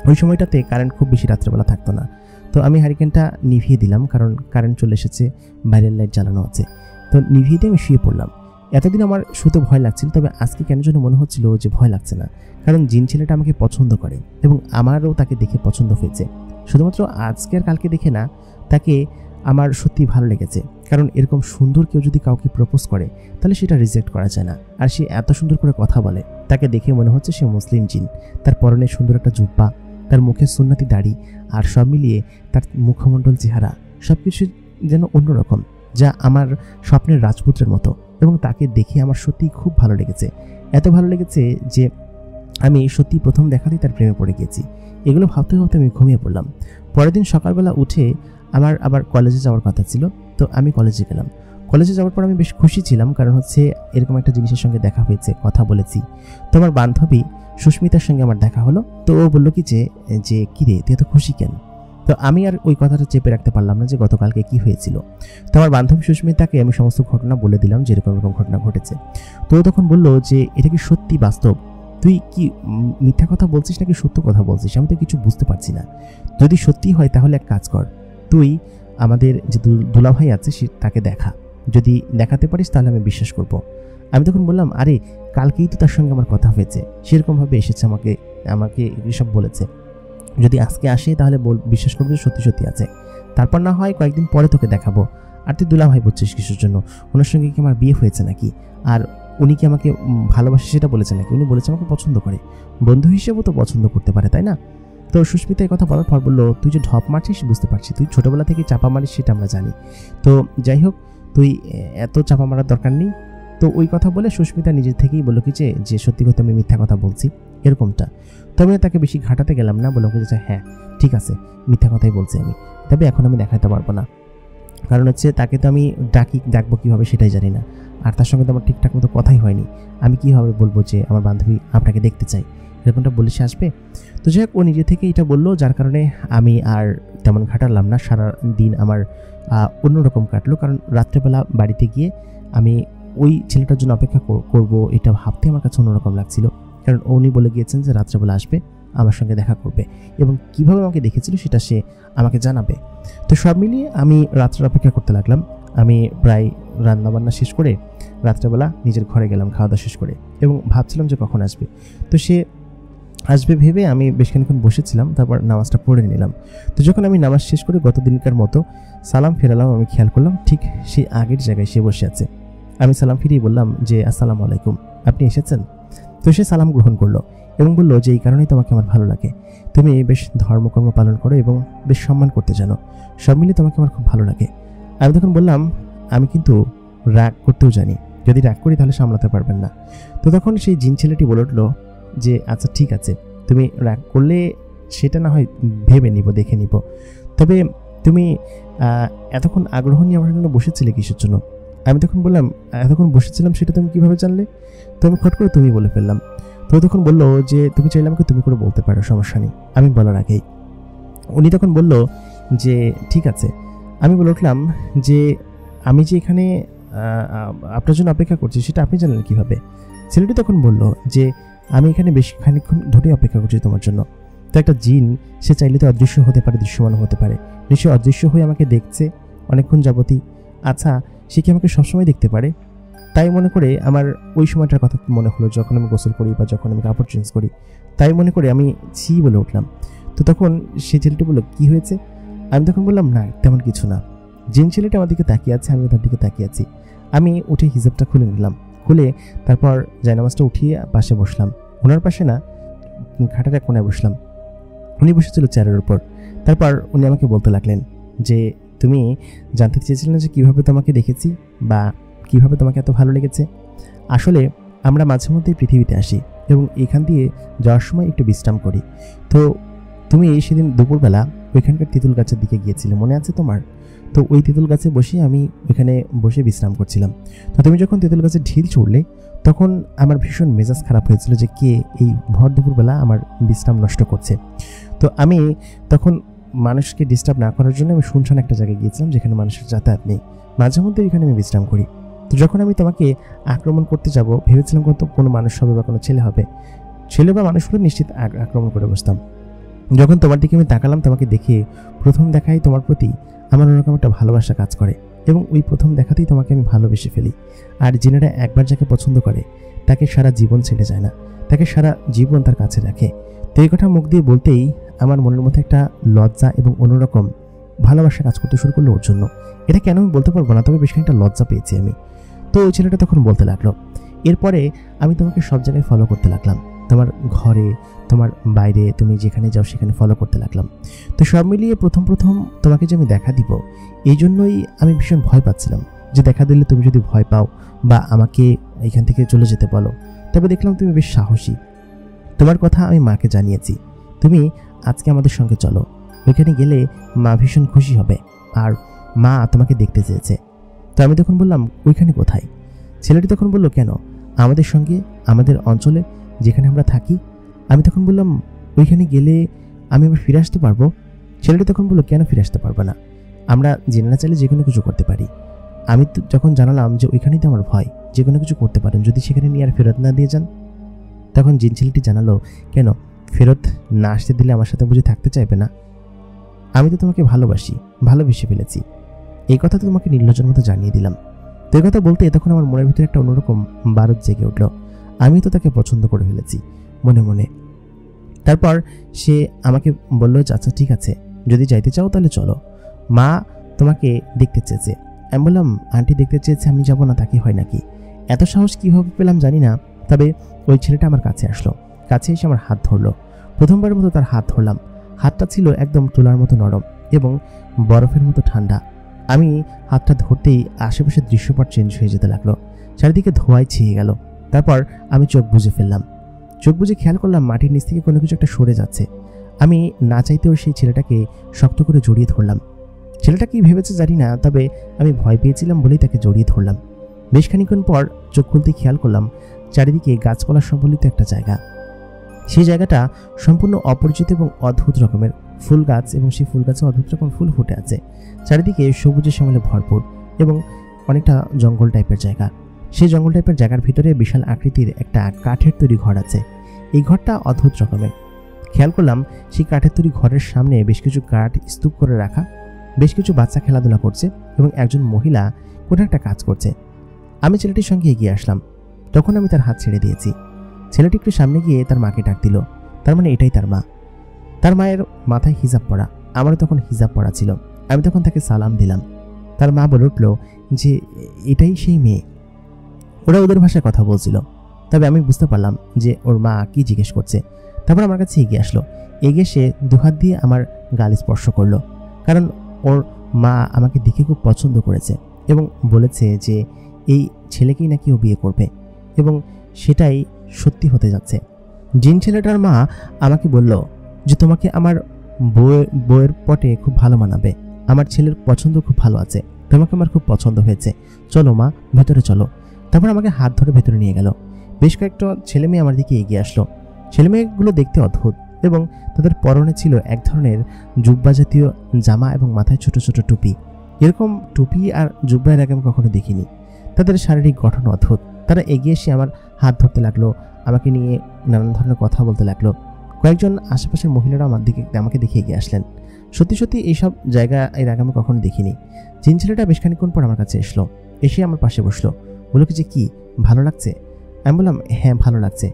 ওই সময়টাতে কারেন্ট খুব বেশি রাত্রেবেলা থাকতো না। তো আমি হারিকেনটা নিভিয়ে দিলাম, কারণ কারেন্ট চলে এসেছে, বাইরের লাইট জ্বালানো আছে। তো নিভিয়ে দিয়ে আমি শুয়ে পড়লাম। এতদিন আমার শুতে ভয় লাগছিল, তবে আজকে কেন যেন মনে হচ্ছিল যে ভয় লাগছে না, কারণ জিন ছেলেটা আমাকে পছন্দ করে এবং আমারও তাকে দেখে পছন্দ হয়েছে। শুধুমাত্র আজকে আর কালকে দেখে না, তাকে আমার সত্যি ভালো লেগেছে। কারণ এরকম সুন্দর কেউ যদি কাউকে প্রপোজ করে তাহলে সেটা রিজেক্ট করা যায় না। আর সে এত সুন্দর করে কথা বলে, তাকে দেখে মনে হচ্ছে সে মুসলিম জিন। তার পরনে সুন্দর একটা জুব্বা, তার মুখে সুন্নতি দাড়ি, আর সব মিলিয়ে তার মুখমণ্ডল, চেহারা সব কিছু যেন অন্যরকম, যা আমার স্বপ্নের রাজপুত্রের মতো। এবং তাকে দেখে আমার সত্যিই খুব ভালো লেগেছে, এত ভালো লেগেছে যে আমি সত্যি প্রথম দেখাতেই তার প্রেমে পড়ে গিয়েছি। এগুলো ভাবতে ভাবতে আমি ঘুমিয়ে পড়লাম। পরের দিন সকালবেলা উঠে আমার আবার কলেজে যাওয়ার কথা ছিল, তো আমি কলেজে গেলাম। কলেজে যাওয়ার পর আমি বেশ খুশি ছিলাম, কারণ হচ্ছে এরকম একটা জিনিসের সঙ্গে দেখা হয়েছে, কথা বলেছি। তো আমার বান্ধবী সুস্মিতার সঙ্গে আমার দেখা হলো। তো ও বললো কি যে কিরে তুই এত খুশি কেন? তো আমি আর ওই কথাটা চেপে রাখতে পারলাম না যে গতকালকে কি হয়েছিল। তো আমার বান্ধবী সুস্মিতাকে আমি সমস্ত ঘটনা বলে দিলাম, যে এরকম এরকম ঘটনা ঘটেছে। তো ও তখন বললো যে এটা কি সত্যি বাস্তব? তুই কি মিথ্যা কথা বলছিস নাকি সত্য কথা বলছিস? আমি তো কিছু বুঝতে পারছি না। যদি সত্যি হয় তাহলে এক কাজ কর, তুই আমাদের যে দুলাভাই আছে তাকে দেখা, যদি দেখাতে পারিস তাহলে আমি বিশ্বাস করব। আমি তখন বললাম, আরে কালকেই তো তার সঙ্গে আমার কথা হয়েছে, সেরকমভাবে এসেছে, আমাকে এসব বলেছে। যদি আজকে আসে তাহলে বিশ্বাস করবো যে সত্যি সত্যি আছে, তারপর না হয় কয়েকদিন পরে তোকে দেখাবো। আর তুই দুলাভাই বলছিস কিসের জন্য? ওনার সঙ্গে কি আমার বিয়ে হয়েছে নাকি? আর উনি কি আমাকে ভালোবাসে সেটা বলেছে নাকি? উনি বলেছে আমাকে পছন্দ করে, বন্ধু হিসেবেও তো পছন্দ করতে পারে, তাই না? তো সুস্মিতা এই কথা বলার পর বললো, তুই যে ঢপ মারছিস বুঝতে পারছি, তুই ছোটবেলা থেকে চাপা মারিস সেটা আমরা জানি। তো যাই হোক, তুই এত চাপা মারার দরকার নেই। তো ওই কথা বলে সুস্মিতা নিজের থেকেই বললো কি যে সত্যি কথা আমি মিথ্যা কথা বলছি, এরকমটা। তবে তাকে বেশি ঘাটাতে গেলাম না, বললাম যে হ্যাঁ ঠিক আছে, মিথ্যা কথাই বলছি আমি, তবে এখন আমি দেখাতে পারবো না, কারণ হচ্ছে তাকে তো আমি ডাকবো কীভাবে সেটাই জানি না, আর তার সঙ্গে তো আমার ঠিকঠাক মতো কথাই হয়নি। আমি কীভাবে বলবো যে আমার বান্ধবী আপনাকে দেখতে চাই, এরকমটা বলে সে আসবে? তো যাই হোক, ও নিজে থেকে এটা বললো, যার কারণে আমি আর তেমন ঘাটালাম না। সারা দিন আমার অন্যরকম কাটলো, কারণ রাত্রেবেলা বাড়িতে গিয়ে আমি ওই ছেলেটার জন্য অপেক্ষা করব এটা ভাবতে আমার কাছে অন্যরকম লাগছিল, কারণ উনি বলে গিয়েছেন যে রাত্রেবেলা আসবে, আমার সঙ্গে দেখা করবে এবং কিভাবে আমাকে দেখেছিল সেটা সে আমাকে জানাবে। তো সব মিলিয়ে আমি রাত্রের অপেক্ষা করতে লাগলাম। আমি প্রায় রান্নাবান্না শেষ করে রাত্রেবেলা নিজের ঘরে গেলাম খাওয়া দাওয়া শেষ করে, এবং ভাবছিলাম যে কখন আসবে। তো সে আসবে ভেবে আমি বেশ খানিক্ষণ বসেছিলাম, তারপর নামাজটা পড়ে নিলাম। তো যখন আমি নামাজ শেষ করে গত দিনকার মতো সালাম ফেরালাম, আমি খেয়াল করলাম ঠিক সেই আগের জায়গায় সে বসে আছে। আমি সালাম ফিরিয়ে বললাম যে আসসালামু আলাইকুম, আপনি এসেছেন? তো সে সালাম গ্রহণ করলো এবং বলল যে এই কারণেই তোমাকে আমার ভালো লাগে, তুমি বেশ ধর্মকর্ম পালন করো এবং বেশ সম্মান করতে জানো, সব মিলিয়ে তোমাকে আমার খুব ভালো লাগে। আমি তখন বললাম আমি কিন্তু রাগ করতেও জানি, যদি রাগ করি তাহলে সামলাতে পারবেন না। তো তখন সেই জিন ছেলেটি বলে উঠলো যে আচ্ছা ঠিক আছে, তুমি রাগ করলে সেটা না হয় ভেবে নিব, দেখে নিব, তবে তুমি এতক্ষণ আগ্রহ নিয়ে আমার জন্য বসেছিলে কিসের জন্য? আমি তখন বললাম এতক্ষণ বসেছিলাম সেটা তুমি কীভাবে জানলে? তো আমি খট করে তুমি বলে ফেললাম। তো তখন বললো যে তুমি চাইলে আমাকে তুমি করে বলতে পারো, সমস্যা নেই, আমি বলার আগেই। উনি তখন বলল যে ঠিক আছে। আমি বলে উঠলাম যে আমি যে এখানে আপনার জন্য অপেক্ষা করছি সেটা আপনি জানেন কীভাবে? ছেলেটি তখন বলল যে আমি এখানে বেশ খানিকক্ষণ ধরে অপেক্ষা করছি তোমার জন্য। তো একটা জিন সে চাইলে তো অদৃশ্য হতে পারে, দৃশ্যমান হতে পারে, নিশ্চয়ই অদৃশ্য হয়ে আমাকে দেখছে অনেকক্ষণ যাবতই। আচ্ছা সে কি আমাকে সবসময় দেখতে পারে? তাই মনে করে আমার ওই সময়টার কথা মনে হলো যখন আমি গোসল করি বা যখন আমি কাপড় চেঞ্জ করি, তাই মনে করে আমি ছি বলে উঠলাম। তো তখন সে ছেলেটি বলল কি হয়েছে? আমি তখন বললাম না তেমন কিছু না। জিন ছেলেটা আমার দিকে তাকিয়ে আছে, আমি তার দিকে তাকিয়ে আছি। আমি উঠে হিজাবটা খুলে নিলাম, খুলে তারপর জায়নামাজটা উঠিয়ে পাশে বসলাম। ওনার পাশে না, খাটের এক কোণায় বসলাম। উনি বসেছিল চেয়ারের উপর। তারপর উনি আমাকে বলতে লাগলেন যে তুমি জানতে চেয়েছিলেন যে কীভাবে তোমাকে দেখেছি বা কীভাবে তোমাকে এত ভালো লেগেছে। আসলে আমরা মাঝে মধ্যেই পৃথিবীতে আসি এবং এখান দিয়ে যাওয়ার সময় একটু বিশ্রাম করি। তো তুমি সেদিন দুপুরবেলা ওইখানকার তেঁতুল গাছের দিকে গিয়েছিলে, মনে আছে তোমার? তো ওই তেঁতুল গাছে বসে আমি ওইখানে বসে বিশ্রাম করছিলাম। তো তুমি যখন তেঁতুল গাছের ঢিল ছুড়লে তখন আমার ভীষণ মেজাজ খারাপ হয়েছিল যে কে এই ভর দুপুরবেলা আমার বিশ্রাম নষ্ট করছে। তো আমি তখন মানুষকে ডিস্টার্ব না করার জন্য আমি শুনশান একটা জায়গায় গিয়েছিলাম যেখানে মানুষের যাতায়াত নেই, মাঝে মধ্যে এখানে আমি বিশ্রাম করি। তো যখন আমি তোমাকে আক্রমণ করতে যাব ভেবেছিলাম কোনো মানুষ হবে বা কোনো ছেলে হবে, ছেলে বা মানুষ হলে নিশ্চিত আক্রমণ করে বসতাম। যখন তোমার দিকে আমি তাকালাম, তোমাকে দেখে প্রথম দেখাই তোমার প্রতি আমার ওরকম একটা ভালোবাসা কাজ করে এবং ওই প্রথম দেখাতেই তোমাকে আমি ভালোবেসে ফেলি। আর জিনেরা একবার যাকে পছন্দ করে তাকে সারা জীবন ছেড়ে যায় না, তাকে সারা জীবন তার কাছে রাখে। তো এই কথা মুখ দিয়ে বলতেই আমার মনের মধ্যে একটা লজ্জা এবং অন্যরকম ভালোবাসা কাজ করতে শুরু করলো ওর জন্য। এটা কেন আমি বলতে পারবো না, তবে বেশ খানিকটা লজ্জা পেয়েছি আমি। তো ওই ছেলেটা তখন বলতে লাগলো এরপরে আমি তোমাকে সব জায়গায় ফলো করতে লাগলাম, তোমার ঘরে, তোমার বাইরে, তুমি যেখানে যাও সেখানে ফলো করতে লাগলাম। তো সব মিলিয়ে প্রথম তোমাকে যে আমি দেখা দিব এই জন্যই আমি ভীষণ ভয় পাচ্ছিলাম যে দেখা দিলে তুমি যদি ভয় পাও বা আমাকে এখান থেকে চলে যেতে বলো। তবে দেখলাম তুমি বেশ সাহসী, তোমার কথা আমি মাকে জানিয়েছি, তুমি আজকে আমাদের সঙ্গে চলো, ওইখানে গেলে মা ভীষণ খুশি হবে আর মা তোমাকে দেখতে চেয়েছে। তো আমি তখন বললাম ওইখানে কোথায়? ছেলেটি তখন বলল কেন, আমাদের সঙ্গে, আমাদের অঞ্চলে যেখানে আমরা থাকি। আমি তখন বললাম ওইখানে গেলে আমি আবার ফিরে আসতে পারবো? ছেলেটি তখন বলল কেন ফিরে আসতে পারবো না, আমরা জেনে না চাইলে যে কোনো কিছু করতে পারি। আমি যখন জানালাম যে ওইখানেই তো আমার ভয়, যে কোনো কিছু করতে পারেন যদি সেখানে নিয়ে আর ফেরত না দিয়ে যান। তখন জিন ছেলেটি জানালো কেন ফেরত না আসতে দিলে আমার সাথে বুঝে থাকতে চাইবে না? আমি তো তোমাকে ভালোবেসে ফেলেছি, এই কথা তো তোমাকে নির্লজ্জের মতো জানিয়ে দিলাম। তো এই কথা বলতে তখন আমার মনের ভিতরে একটা অন্যরকম বারুদ জেগে উঠল, আমি তো তাকে পছন্দ করে ফেলেছি মনে মনে। তারপর সে আমাকে বলল যে আচ্ছা ঠিক আছে, যদি যাইতে চাও তাহলে চলো, মা তোমাকে দেখতে চেয়েছে। আমি বললাম আন্টি দেখতে চেয়েছে, আমি যাব না, তাকে হয় নাকি? এত সাহস কীভাবে পেলাম জানি না, তবে ওই ছেলেটা আমার কাছে আসলো, কাছে এসে আমার হাত ধরলো। প্রথমবারের মতো তার হাত ধরলাম, হাতটা ছিল একদম তুলার মতো নরম এবং বরফের মতো ঠান্ডা। আমি হাতটা ধরতেই আশেপাশের দৃশ্যপট চেঞ্জ হয়ে যেতে লাগলো, চারিদিকে ধোঁয়ায় ছেয়ে গেল। তারপর আমি চোখ বুজে ফেললাম, চোখ বুজে খেয়াল করলাম মাটির নিচ থেকে কোনো কিছু একটা সরে যাচ্ছে। আমি না চাইতেও সেই ছেলেটাকে শক্ত করে জড়িয়ে ধরলাম। ছেলেটা কি ভেবেছে জানি না, তবে আমি ভয় পেয়েছিলাম বলেই তাকে জড়িয়ে ধরলাম। বেশ খানিকক্ষণ পর চোখ খুলতে খেয়াল করলাম চারিদিকে গাছপালা সম্বলিত একটা জায়গা। সেই জায়গাটা সম্পূর্ণ অপরিচিত এবং অদ্ভুত রকমের ফুল গাছ, এবং সেই ফুল গাছে অদ্ভুত রকম ফুল ফুটে আছে। চারিদিকে সবুজে শ্যামলে ভরপুর এবং অনেকটা জঙ্গল টাইপের জায়গা। সেই জঙ্গল টাইপের জায়গার ভিতরে বিশাল আকৃতির একটা কাঠের তৈরি ঘর আছে। এই ঘরটা অদ্ভুত রকমের। খেয়াল করলাম সেই কাঠের তৈরি ঘরের সামনে বেশ কিছু কাঠ স্তূপ করে রাখা, বেশ কিছু বাচ্চা খেলাধুলা করছে এবং একজন মহিলা কোনো একটা কাজ করছে। আমি ছেলেটির সঙ্গে এগিয়ে আসলাম। তখন আমি তার হাত ছেড়ে দিয়েছি। ছেলেটি একটু সামনে গিয়ে তার মাকে ডাক দিল। তার মানে এটাই তার মা। তার মায়ের মাথায় হিজাব পরা, আমারও তখন হিজাব পরা ছিল। আমি তখন তাকে সালাম দিলাম। তার মা বলে উঠল যে এটাই সেই মেয়ে। ওরা ওদের ভাষায় কথা বলছিল, তবে আমি বুঝতে পারলাম যে ওর মা কি জিজ্ঞেস করছে। তারপর আমার কাছে এগিয়ে আসলো। এগিয়ে সে দুহাত দিয়ে আমার গাল স্পর্শ করলো, কারণ ওর মা আমাকে দেখে খুব পছন্দ করেছে এবং বলেছে যে এই ছেলেকেই নাকি ও বিয়ে করবে এবং সেটাই সত্যি হতে যাচ্ছে। জিন ছেলেটার মা আমাকে বলল যে তোমাকে আমার বউয়ের পটে খুব ভালো মানাবে, আমার ছেলের পছন্দ খুব ভালো আছে, তোমাকে আমার খুব পছন্দ হয়েছে, চলো মা ভেতরে চলো। তারপর আমাকে হাত ধরে ভেতরে নিয়ে গেল। বেশ কয়েকটা ছেলে মেয়ে আমার দিকে এগিয়ে আসলো। ছেলে মেয়েগুলো দেখতে অদ্ভুত এবং তাদের পরনে ছিল এক ধরনের জুব্বা জাতীয় জামা এবং মাথায় ছোট ছোট টুপি। এরকম টুপি আর জুব্বা এর আগে আমি কখনো দেখিনি। তাদের শারীরিক গঠন অদ্ভুত। তারা এগিয়ে এসে আমার হাত ধরতে লাগলো, আমাকে নিয়ে নানান ধরনের কথা বলতে লাগলো। কয়েকজন আশেপাশের মহিলারা আমাকে দেখে এগিয়ে আসলেন। সত্যি সত্যি এইসব জায়গা এর আগে আমি কখনো দেখিনি। জিন ছেলেটা বেশ খানিকক্ষণ পর আমার কাছে এসে আমার পাশে বসলো। বলল কি যে কি ভালো লাগছে? আমি বললাম হ্যাঁ ভালো লাগছে,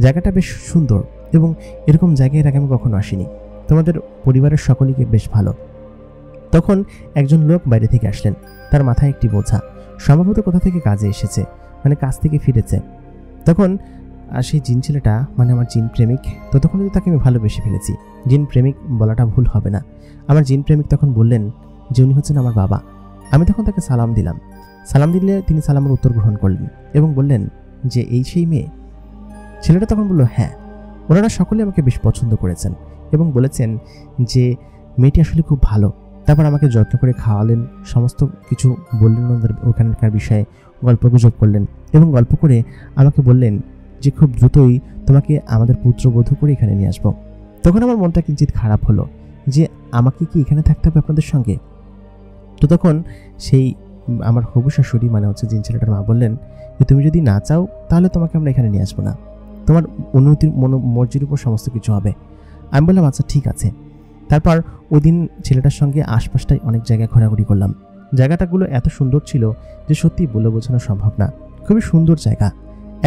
জায়গাটা বেশ সুন্দর এবং এরকম জায়গায় এর আগে আমি কখনো আসিনি, তোমাদের পরিবারের সকলেই বেশ ভালো। তখন একজন লোক বাইরে থেকে আসলেন। তার মাথায় একটি বোঝা, সম্ভবত কোথা থেকে কাজে এসেছে, মানে কাজ থেকে ফিরেছে। তখন সেই জিন ছেলেটা, মানে আমার জিন প্রেমিক, ততক্ষণ তাকে আমি ভালোবেসে ফেলেছি, জিন প্রেমিক বলাটা ভুল হবে না। আমার জিন প্রেমিক তখন বললেন যে উনি হচ্ছেন আমার বাবা। আমি তখন তাকে সালাম দিলাম। সালাম দিলে তিনি সালামের উত্তর গ্রহণ করলেন এবং বললেন যে এই সেই মেয়ে। ছেলেটা তখন বলল হ্যাঁ, ওনারা সকলে আমাকে বেশ পছন্দ করেছেন এবং বলেছেন যে মেয়েটি আসলে খুব ভালো। তারপর আমাকে যত্ন করে খাওয়ালেন, সমস্ত কিছু বললেন ওদের ওখানকার বিষয়ে, গল্পগুজব করলেন এবং গল্প করে আমাকে বললেন যে খুব দ্রুতই তোমাকে আমাদের পুত্রবধূ করে এখানে নিয়ে আসবো। তখন আমার মনটা কিঞ্চিত খারাপ হলো যে আমাকে কি এখানে থাকতে হবে আপনাদের সঙ্গে? তো তখন সেই আমার হবু শাশুড়ি, মানে হচ্ছে জিন ছেলেটার মা, বললেন যে তুমি যদি না চাও তাহলে তোমাকে আমরা এখানে নিয়ে আসবো না, তোমার অনুমতির মর্জির উপর সমস্ত কিছু হবে। আমি বললাম আচ্ছা ঠিক আছে। তারপর ওই দিন ছেলেটার সঙ্গে আশপাশটায় অনেক জায়গায় ঘোরাঘুরি করলাম। জায়গাটাগুলো এত সুন্দর ছিল যে সত্যি বলে বোঝানো সম্ভব না। খুবই সুন্দর জায়গা।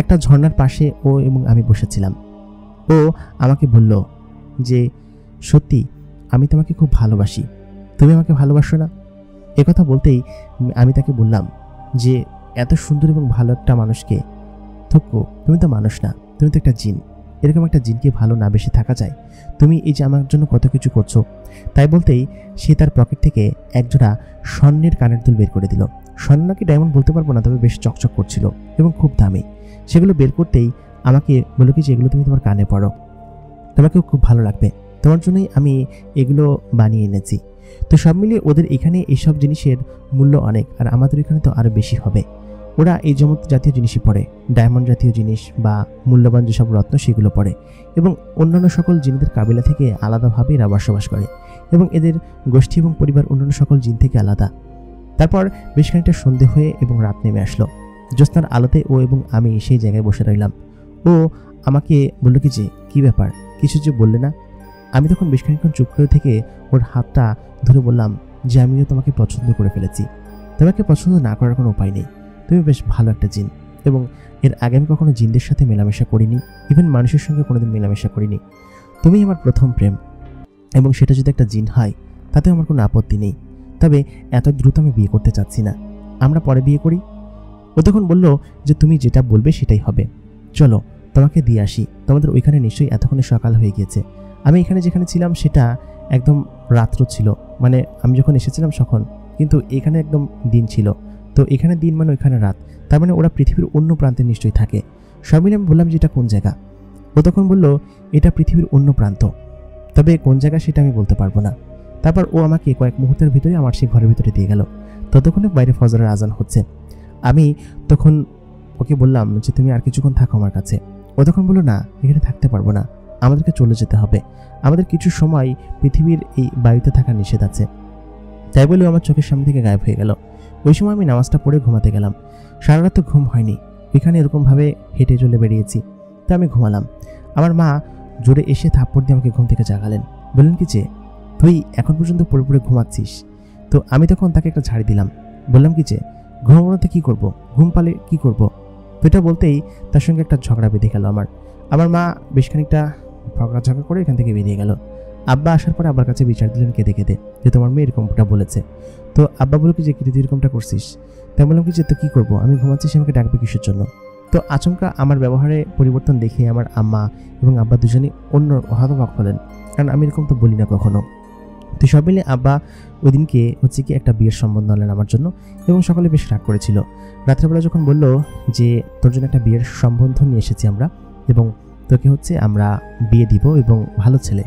একটা ঝর্ণার পাশে ও এবং আমি বসেছিলাম। ও আমাকে বলল যে সত্যি আমি তোমাকে খুব ভালোবাসি, তুমি আমাকে ভালোবাসো না? একথা বলতেই আমি তাকে বললাম যে এত সুন্দর এবং ভালো একটা মানুষকে থুকো, তুমি তো মানুষ না, তুমি তো একটা জিন, এরকম একটা জিনকে ভালো না বেশি থাকা যায়? তুমি এই যে আমার জন্য কত কিছু করছো। তাই বলতেই সে তার পকেট থেকে একজোড়া স্বর্ণের কানের দুল বের করে দিল। স্বর্ণ নাকি ডায়মন্ড বলতে পারবো না, তবে বেশ চকচক করছিল এবং খুব দামি। সেগুলো বের করতেই আমাকে বলল কি যে এগুলো তুমি তোমার কানে পড়ো, তোমাকেও খুব ভালো লাগবে, তোমার জন্যই আমি এগুলো বানিয়ে এনেছি। তো সব মিলিয়ে ওদের এখানে এইসব জিনিসের মূল্য অনেক, আর আমাদের এখানে তো আরও বেশি হবে। ওরা এই জমত জাতীয় জিনিসই পড়ে, ডায়মন্ড জাতীয় জিনিস বা মূল্যবান যেসব রত্ন সেগুলো পড়ে এবং অন্যান্য সকল জিনদের কাবিলা থেকে আলাদাভাবে এরা বসবাস করে এবং এদের গোষ্ঠী এবং পরিবার অন্যান্য সকল জিন থেকে আলাদা। তারপর বেশ খানিকটা সন্ধে হয়ে এবং রাত নেমে আসলো। জ্যোৎস্নার আলোতে ও এবং আমি সেই জায়গায় বসে রইলাম। ও আমাকে বলল কি যে কী ব্যাপার, কিছু যে বললে না? আমি তখন বেশ খানিকক্ষণ চুপ করে থেকে ওর হাতটা ধরে বললাম যে আমিও তোমাকে পছন্দ করে ফেলেছি, তোমাকে পছন্দ না করার কোনো উপায় নেই, তুমি বেশ ভালো একটা জিন এবং এর আগে আমি কখনো জিনদের সাথে মেলামেশা করিনি, ইভেন মানুষের সঙ্গে কোনোদিন মেলামেশা করিনি। তুমি আমার প্রথম প্রেম এবং সেটা যদি একটা জিন হয় তাতেও আমার কোনো আপত্তি নেই, তবে এত দ্রুত আমি বিয়ে করতে চাচ্ছি না, আমরা পরে বিয়ে করি। ও তখন বলল যে তুমি যেটা বলবে সেটাই হবে, চলো তোমাকে দিয়ে আসি, তোমাদের ওইখানে নিশ্চয়ই এতক্ষণে সকাল হয়ে গিয়েছে। আমি এখানে যেখানে ছিলাম সেটা একদম রাত্র ছিল, মানে আমি যখন এসেছিলাম তখন, কিন্তু এখানে একদম দিন ছিল। তো এখানে দিন মানে ওইখানে রাত, তার মানে ওরা পৃথিবীর অন্য প্রান্তে নিশ্চয়ই থাকে। সব মিলে আমি বললাম যে এটা কোন জায়গা? ও তখন বলল এটা পৃথিবীর অন্য প্রান্ত, তবে কোন জায়গা সেটা আমি বলতে পারবো না। তারপর ও আমাকে কয়েক মুহূর্তের ভিতরে আমার সেই ঘরের ভিতরে দিয়ে গেল। ততক্ষণে বাইরে ফজরের আজান হচ্ছে। আমি তখন ওকে বললাম যে তুমি আর কিছুক্ষণ থাকো আমার কাছে। ও তখন বললো না, এখানে থাকতে পারবো না, আমাদেরকে চলে যেতে হবে, আমাদের কিছু সময় পৃথিবীর এই বাড়িতে থাকা নিষেধ আছে। তাই বলে আমার চোখের সামনে থেকে গায়েব হয়ে গেল। ওই সময় আমি নামাজটা পড়ে ঘুমাতে গেলাম। সারা রাত তো ঘুম হয়নি, ওইখানে এরকমভাবে হেঁটে চলে বেরিয়েছি। তা আমি ঘুমালাম। আমার মা জোরে এসে থাপ্পড় দিয়ে আমাকে ঘুম থেকে জাগালেন। বললেন কি যে তুই এখন পর্যন্ত পড়ে পড়ে ঘুমাচ্ছিস, তো আমি তখন তাকে একটা ঝাড়ি দিলাম, বললাম কি যে ঘুমানোতে কী করবো, ঘুম পালে কী করবো। তো এটা বলতেই তার সঙ্গে একটা ঝগড়া বেঁধে গেল। আমার মা বেশ খানিকটা ঝগড়া করে এখান থেকে বেরিয়ে গেল। আব্বা আসার পরে আব্বার কাছে বিচার দিলেন কেঁদে কেঁদে যে তোমার মেয়ে এরকমটা বলেছে। তো আব্বা বলল কি যে তুই এরকমটা করছিস। তাই বললাম কি যে তো কী করবো, আমি ঘুমাচ্ছি, সে আমাকে ডাকবে কিসের জন্য। তো আচমকা আমার ব্যবহারে পরিবর্তন দেখে আমার আম্মা এবং আব্বা দুজনেই অন্য হতবাক হলেন, কারণ আমি এরকম তো বলি না কখনো। তো সব মিলে আব্বা ওই দিনকে হচ্ছে কি একটা বিয়ের সম্বন্ধ আনলেন আমার জন্য, এবং সকলে বেশ রাগ করেছিল। রাত্রেবেলা যখন বলল যে তোর জন্য একটা বিয়ের সম্বন্ধ নিয়ে এসেছি আমরা, এবং তোকে হচ্ছে আমরা বিয়ে দিব এবং ভালো ছেলে।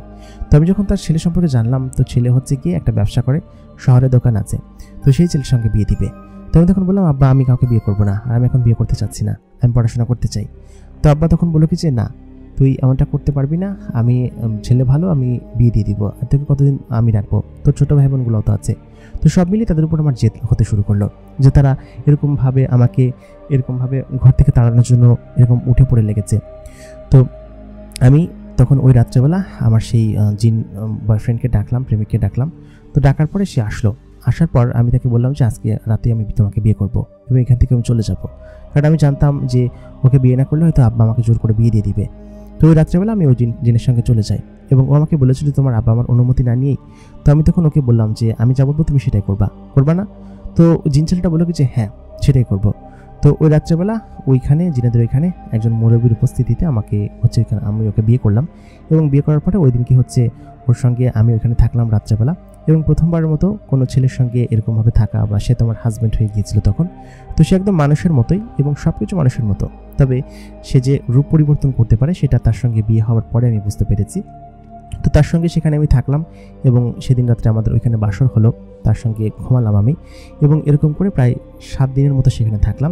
তো আমি যখন তার ছেলে সম্পর্কে জানলাম, তো ছেলে হচ্ছে কি একটা ব্যবসা করে, শহরে দোকান আছে, তো সেই ছেলের সঙ্গে বিয়ে দিবে। তো আমি তখন বললাম আব্বা আমি কাউকে বিয়ে করবো না, আর আমি এখন বিয়ে করতে চাচ্ছি না, আমি পড়াশোনা করতে চাই। তো আব্বা তখন বললো কি যে না তুই এমনটা করতে পারবি না, আমি ছেলে ভালো, আমি বিয়ে দিয়ে দিব, আর তোকে কতদিন আমি রাখবো, তোর ছোটো ভাই বোনগুলোও তো আছে। তো সব মিলিয়ে তাদের উপর আমার জেদ হতে শুরু করলো, যে তারা এরকমভাবে আমাকে এরকমভাবে ঘর থেকে তাড়ানোর জন্য এরকম উঠে পড়ে লেগেছে। তো আমি তখন ওই রাত্রেবেলা আমার সেই জিন বয়ফ্রেন্ডকে ডাকলাম, প্রেমিককে ডাকলাম। তো ডাকার পরে সে আসলো। আসার পর আমি তাকে বললাম যে আজকে রাতে আমি তোমাকে বিয়ে করব এবং এখান থেকে আমি চলে যাব, কারণ আমি জানতাম যে ওকে বিয়ে না করলে হয়তো আব্বা আমাকে জোর করে বিয়ে দিয়ে দিবে। তো ওই রাত্রেবেলা আমি ওই জিনের সঙ্গে চলে যাই, এবং ও আমাকে বলেছিল তোমার আব্বা আমার অনুমতি না নিয়েই। তো আমি তখন ওকে বললাম যে আমি যা বলবো তুমি সেটাই করবা না। তো জিন ছেলেটা বললো কি যে হ্যাঁ সেটাই করবো। তো ওই রাত্রেবেলা ওইখানে জিনেদের ওইখানে একজন মৌলবীর উপস্থিতিতে আমাকে হচ্ছে আমি ওকে বিয়ে করলাম, এবং বিয়ে করার পরে ওই দিন কি হচ্ছে ওর সঙ্গে আমি ওইখানে থাকলাম রাত্রেবেলা, এবং প্রথমবারের মতো কোনো ছেলের সঙ্গে এরকমভাবে থাকা, বা সে তোমার হাজব্যান্ড হয়ে গিয়েছিল তখন। তো সে একদম মানুষের মতোই এবং সব কিছু মানুষের মতো, তবে সে যে রূপ পরিবর্তন করতে পারে সেটা তার সঙ্গে বিয়ে হওয়ার পরে আমি বুঝতে পেরেছি। তো তার সঙ্গে সেখানে আমি থাকলাম, এবং সেদিন রাত্রে আমাদের ওইখানে বাসর হলো, তার সঙ্গে ঘুমালাম আমি, এবং এরকম করে প্রায় 7 দিনের মতো সেখানে থাকলাম।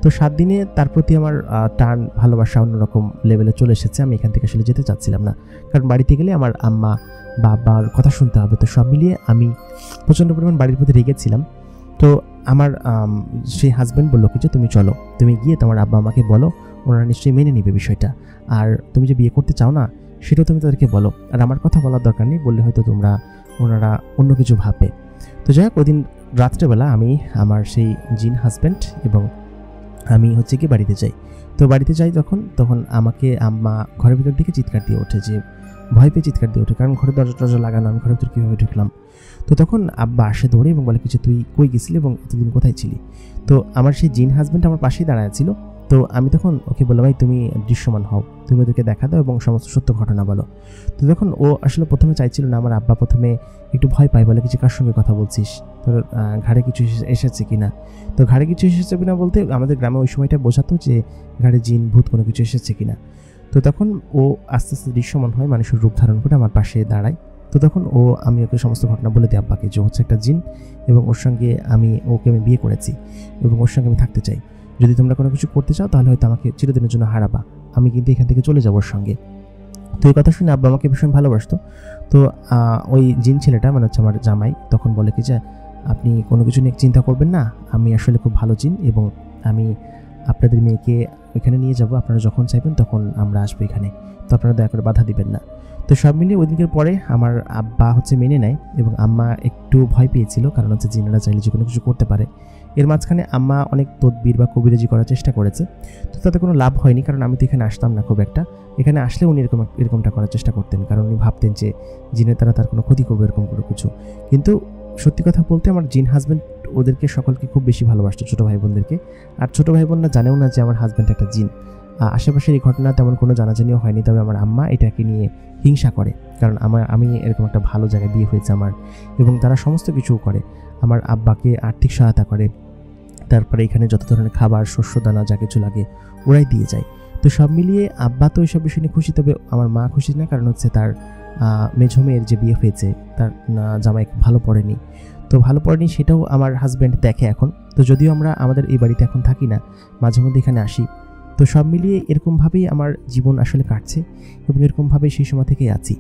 তো 7 দিনে তার প্রতি আমার টান ভালোবাসা অন্যরকম লেভেলে চলে এসেছে। আমি এখান থেকে আসলে যেতে চাচ্ছিলাম না, কারণ বাড়িতে গেলে আমার আম্মা বা আব্বার কথা শুনতে হবে। তো সব মিলিয়ে আমি প্রচণ্ড পরিমাণ বাড়ির প্রতি রেগেছিলাম। তো আমার সেই হাজব্যান্ড বললো কি যে তুমি চলো, তুমি গিয়ে তোমার আব্বা আমাকে বলো, ওনারা নিশ্চয়ই মেনে নেবে বিষয়টা, আর তুমি যে বিয়ে করতে চাও না সেটাও তুমি তাদেরকে বলো, আর আমার কথা বলার দরকার নেই, বললে হয়তো ওনারা অন্য কিছু ভাববে। তো যাই হোক, ওই দিন রাত্রেবেলা আমি আমার সেই জিন হাজব্যান্ড এবং আমি হচ্ছে কি বাড়িতে যাই। তো বাড়িতে যাই তখন আমাকে আম্মা ঘরের ভিতর দিকে চিৎকার দিয়ে ওঠে, যে ভয় পেয়ে চিৎকার দিয়ে ওঠে, কারণ ঘরের দরজা লাগানো, আমি ঘরের ভিতর কীভাবে ঢুকলাম। তো তখন আব্বা আসে দৌড়ে এবং বলে কিছু তুই কই গেছিলি এবং এতদিন কোথায় ছিলি। তো আমার সেই জিন হাজব্যান্ড আমার পাশেই দাঁড়ায় ছিল। তো আমি তখন ওকে বললাম ভাই তুমি দৃশ্যমান হও, তুমি ওদেরকে দেখা দাও এবং সমস্ত সত্য ঘটনা বলো। তো তখন ও আসলে প্রথমে চাইছিল না, আমার আব্বা প্রথমে একটু ভয় পায়, বলে কিছু কার সঙ্গে কথা বলছিস, তোর ঘাড়ে কিছু এসেছে কিনা। তো ঘাড়ে কিছু এসেছে কিনা বলতে আমাদের গ্রামে ওই সময়টা বোঝাতো যে ঘাড়ে জিন ভূত কোনো কিছু এসেছে কিনা। তো তখন ও আস্তে আস্তে দৃশ্যমান হয়, মানুষের রূপ ধারণ করে আমার পাশে দাঁড়ায়। তো তখন আমি ওকে সমস্ত ঘটনা বলে দিই আব্বাকে, যে হচ্ছে একটা জিন এবং ওর সঙ্গে ওকে আমি বিয়ে করেছি এবং ওর সঙ্গে আমি থাকতে চাই, যদি তোমরা কোনো কিছু করতে চাও তাহলে হয়তো আমাকে চিরদিনের জন্য হারাবা, আমি কিন্তু এখান থেকে চলে যাবো ওর সঙ্গে। তো এই কথা শুনে আব্বা আমাকে ভীষণ ভালোবাসতো। তো ওই জিন ছেলেটা মানে হচ্ছে আমার জামাই তখন বলে কি যে আপনি কোনো কিছু নিয়ে চিন্তা করবেন না, আমি আসলে খুব ভালো জিন এবং আমি আপনাদের মেয়েকে ওইখানে নিয়ে যাব, আপনারা যখন চাইবেন তখন আমরা আসবো এখানে, তো আপনারা দয়া করে বাধা দিবেন না। তো সব মিলিয়ে ওই দিনের পরে আমার আব্বা হচ্ছে মেনে নেয়, এবং আম্মা একটু ভয় পেয়েছিল, কারণ হচ্ছে জিনেরা চাইলে যে কোনো কিছু করতে পারে। এর মাঝখানে আম্মা অনেক তদবির বা কবিরাজি করার চেষ্টা করেছে, তো তাতে কোনো লাভ হয়নি, কারণ আমি তো এখানে আসতাম না খুব একটা। এখানে আসলে উনি এরকমটা করার চেষ্টা করতেন, কারণ উনি ভাবতেন যে জিনের দ্বারা তার কোনো ক্ষতি করবে এরকম কোনো কিছু। কিন্তু সত্যি কথা বলতে আমার জিন হাজব্যান্ড ওদেরকে সকলকে খুব বেশি ভালোবাসতো, ছোটো ভাই বোনদেরকে। আর ছোটো ভাই বোনরা জানেও না যে আমার হাজব্যান্ড একটা জিন। আশেপাশের এই ঘটনা তেমন কোনো জানাজানিও হয়নি, তবে আমার আম্মা এটাকে নিয়ে হিংসা করে, কারণ আমি এরকম একটা ভালো জায়গায় বিয়ে হয়েছে আমার, এবং তারা সমস্ত কিছু করে, আমার আব্বাকে আর্থিক সহায়তা করে, তারপরে এখানে যত ধরনের খাবার শস্য দানা যা কিছু লাগে ওরাই দিয়ে যায়। তো সব মিলিয়ে আব্বা তো এইসব বিষয় নিয়ে খুশি, তবে আমার মা খুশি না, কারণ হচ্ছে তার মেঝো মেয়ের যে বিয়ে হয়েছে তার জামাই ভালো পড়েনি। তো ভালো পড়েনি সেটাও আমার হাজব্যান্ড দেখে এখন। তো যদিও আমরা আমাদের এই বাড়িতে এখন থাকি না, মাঝে মধ্যে এখানে আসি। তো সব মিলিয়ে এরকমভাবেই আমার জীবন আসলে কাটছে, এবং এরকমভাবেই সেই সময় থেকেই আছি।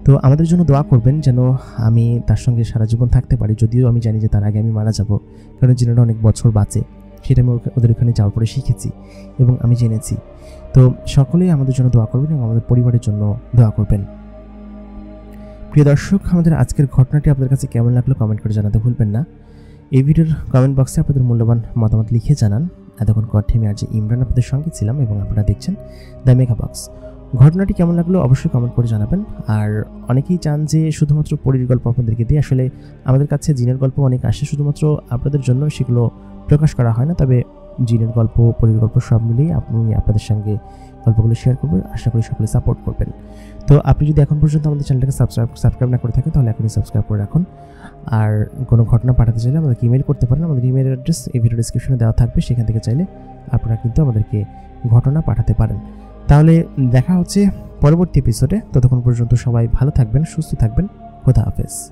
তো আমাদের জন্য দোয়া করবেন যেন আমি তার সঙ্গে সারা জীবন থাকতে পারি, যদিও আমি জানি যে তার আগে আমি মারা যাব, কারণ জিনেরা অনেক বছর বাঁচে, সেটা আমি ওদের ওখানে যাওয়ার পরে শিখেছি এবং আমি জেনেছি। তো সকলেই আমাদের জন্য দোয়া করবেন এবং আমাদের পরিবারের জন্য দোয়া করবেন। প্রিয় দর্শক, আমাদের আজকের ঘটনাটি আপনাদের কাছে কেমন লাগলো কমেন্ট করে জানাতে ভুলবেন না। এই ভিডিওর কমেন্ট বক্সে আপনাদের মূল্যবান মতামত লিখে জানান। এতক্ষণ কণ্ঠে আমি আরজে ইমরান আপনাদের সঙ্গে ছিলাম এবং আপনারা দেখছেন দ্য মেগা বক্স। ঘটনাটি কেমন লাগলো অবশ্যই কমেন্ট করে জানাবেন। আর অনেকেই চান যে শুধুমাত্র পরীর গল্প আপনাদেরকে দিয়ে, আসলে আমাদের কাছে জিনের গল্প অনেক আসে, শুধুমাত্র আপনাদের জন্য সেগুলো প্রকাশ করা হয় না। তবে জিনের গল্প, পরীর গল্প সব মিলিয়ে আমি আপনাদের সঙ্গে গল্পগুলো শেয়ার করবো। আশা করি সকলে সাপোর্ট করবেন। তো আপনি যদি এখন পর্যন্ত আমাদের চ্যানেলটাকে সাবস্ক্রাইব না করে থাকেন তাহলে এখনই সাবস্ক্রাইব করে রাখুন। আর কোনো ঘটনা পাঠাতে চাইলে আমাদেরকে ইমেল করতে পারেন। আমাদের ইমেল অ্যাড্রেস এই ভিডিও ডিসক্রিপশনে দেওয়া থাকবে, সেখান থেকে চাইলে আপনারা কিন্তু আমাদেরকে ঘটনা পাঠাতে পারেন। তাহলে দেখা হচ্ছে পরবর্তী এপিসোডে। ততক্ষণ পর্যন্ত সবাই ভালো থাকবেন, সুস্থ থাকবেন। খোদা হাফেজ।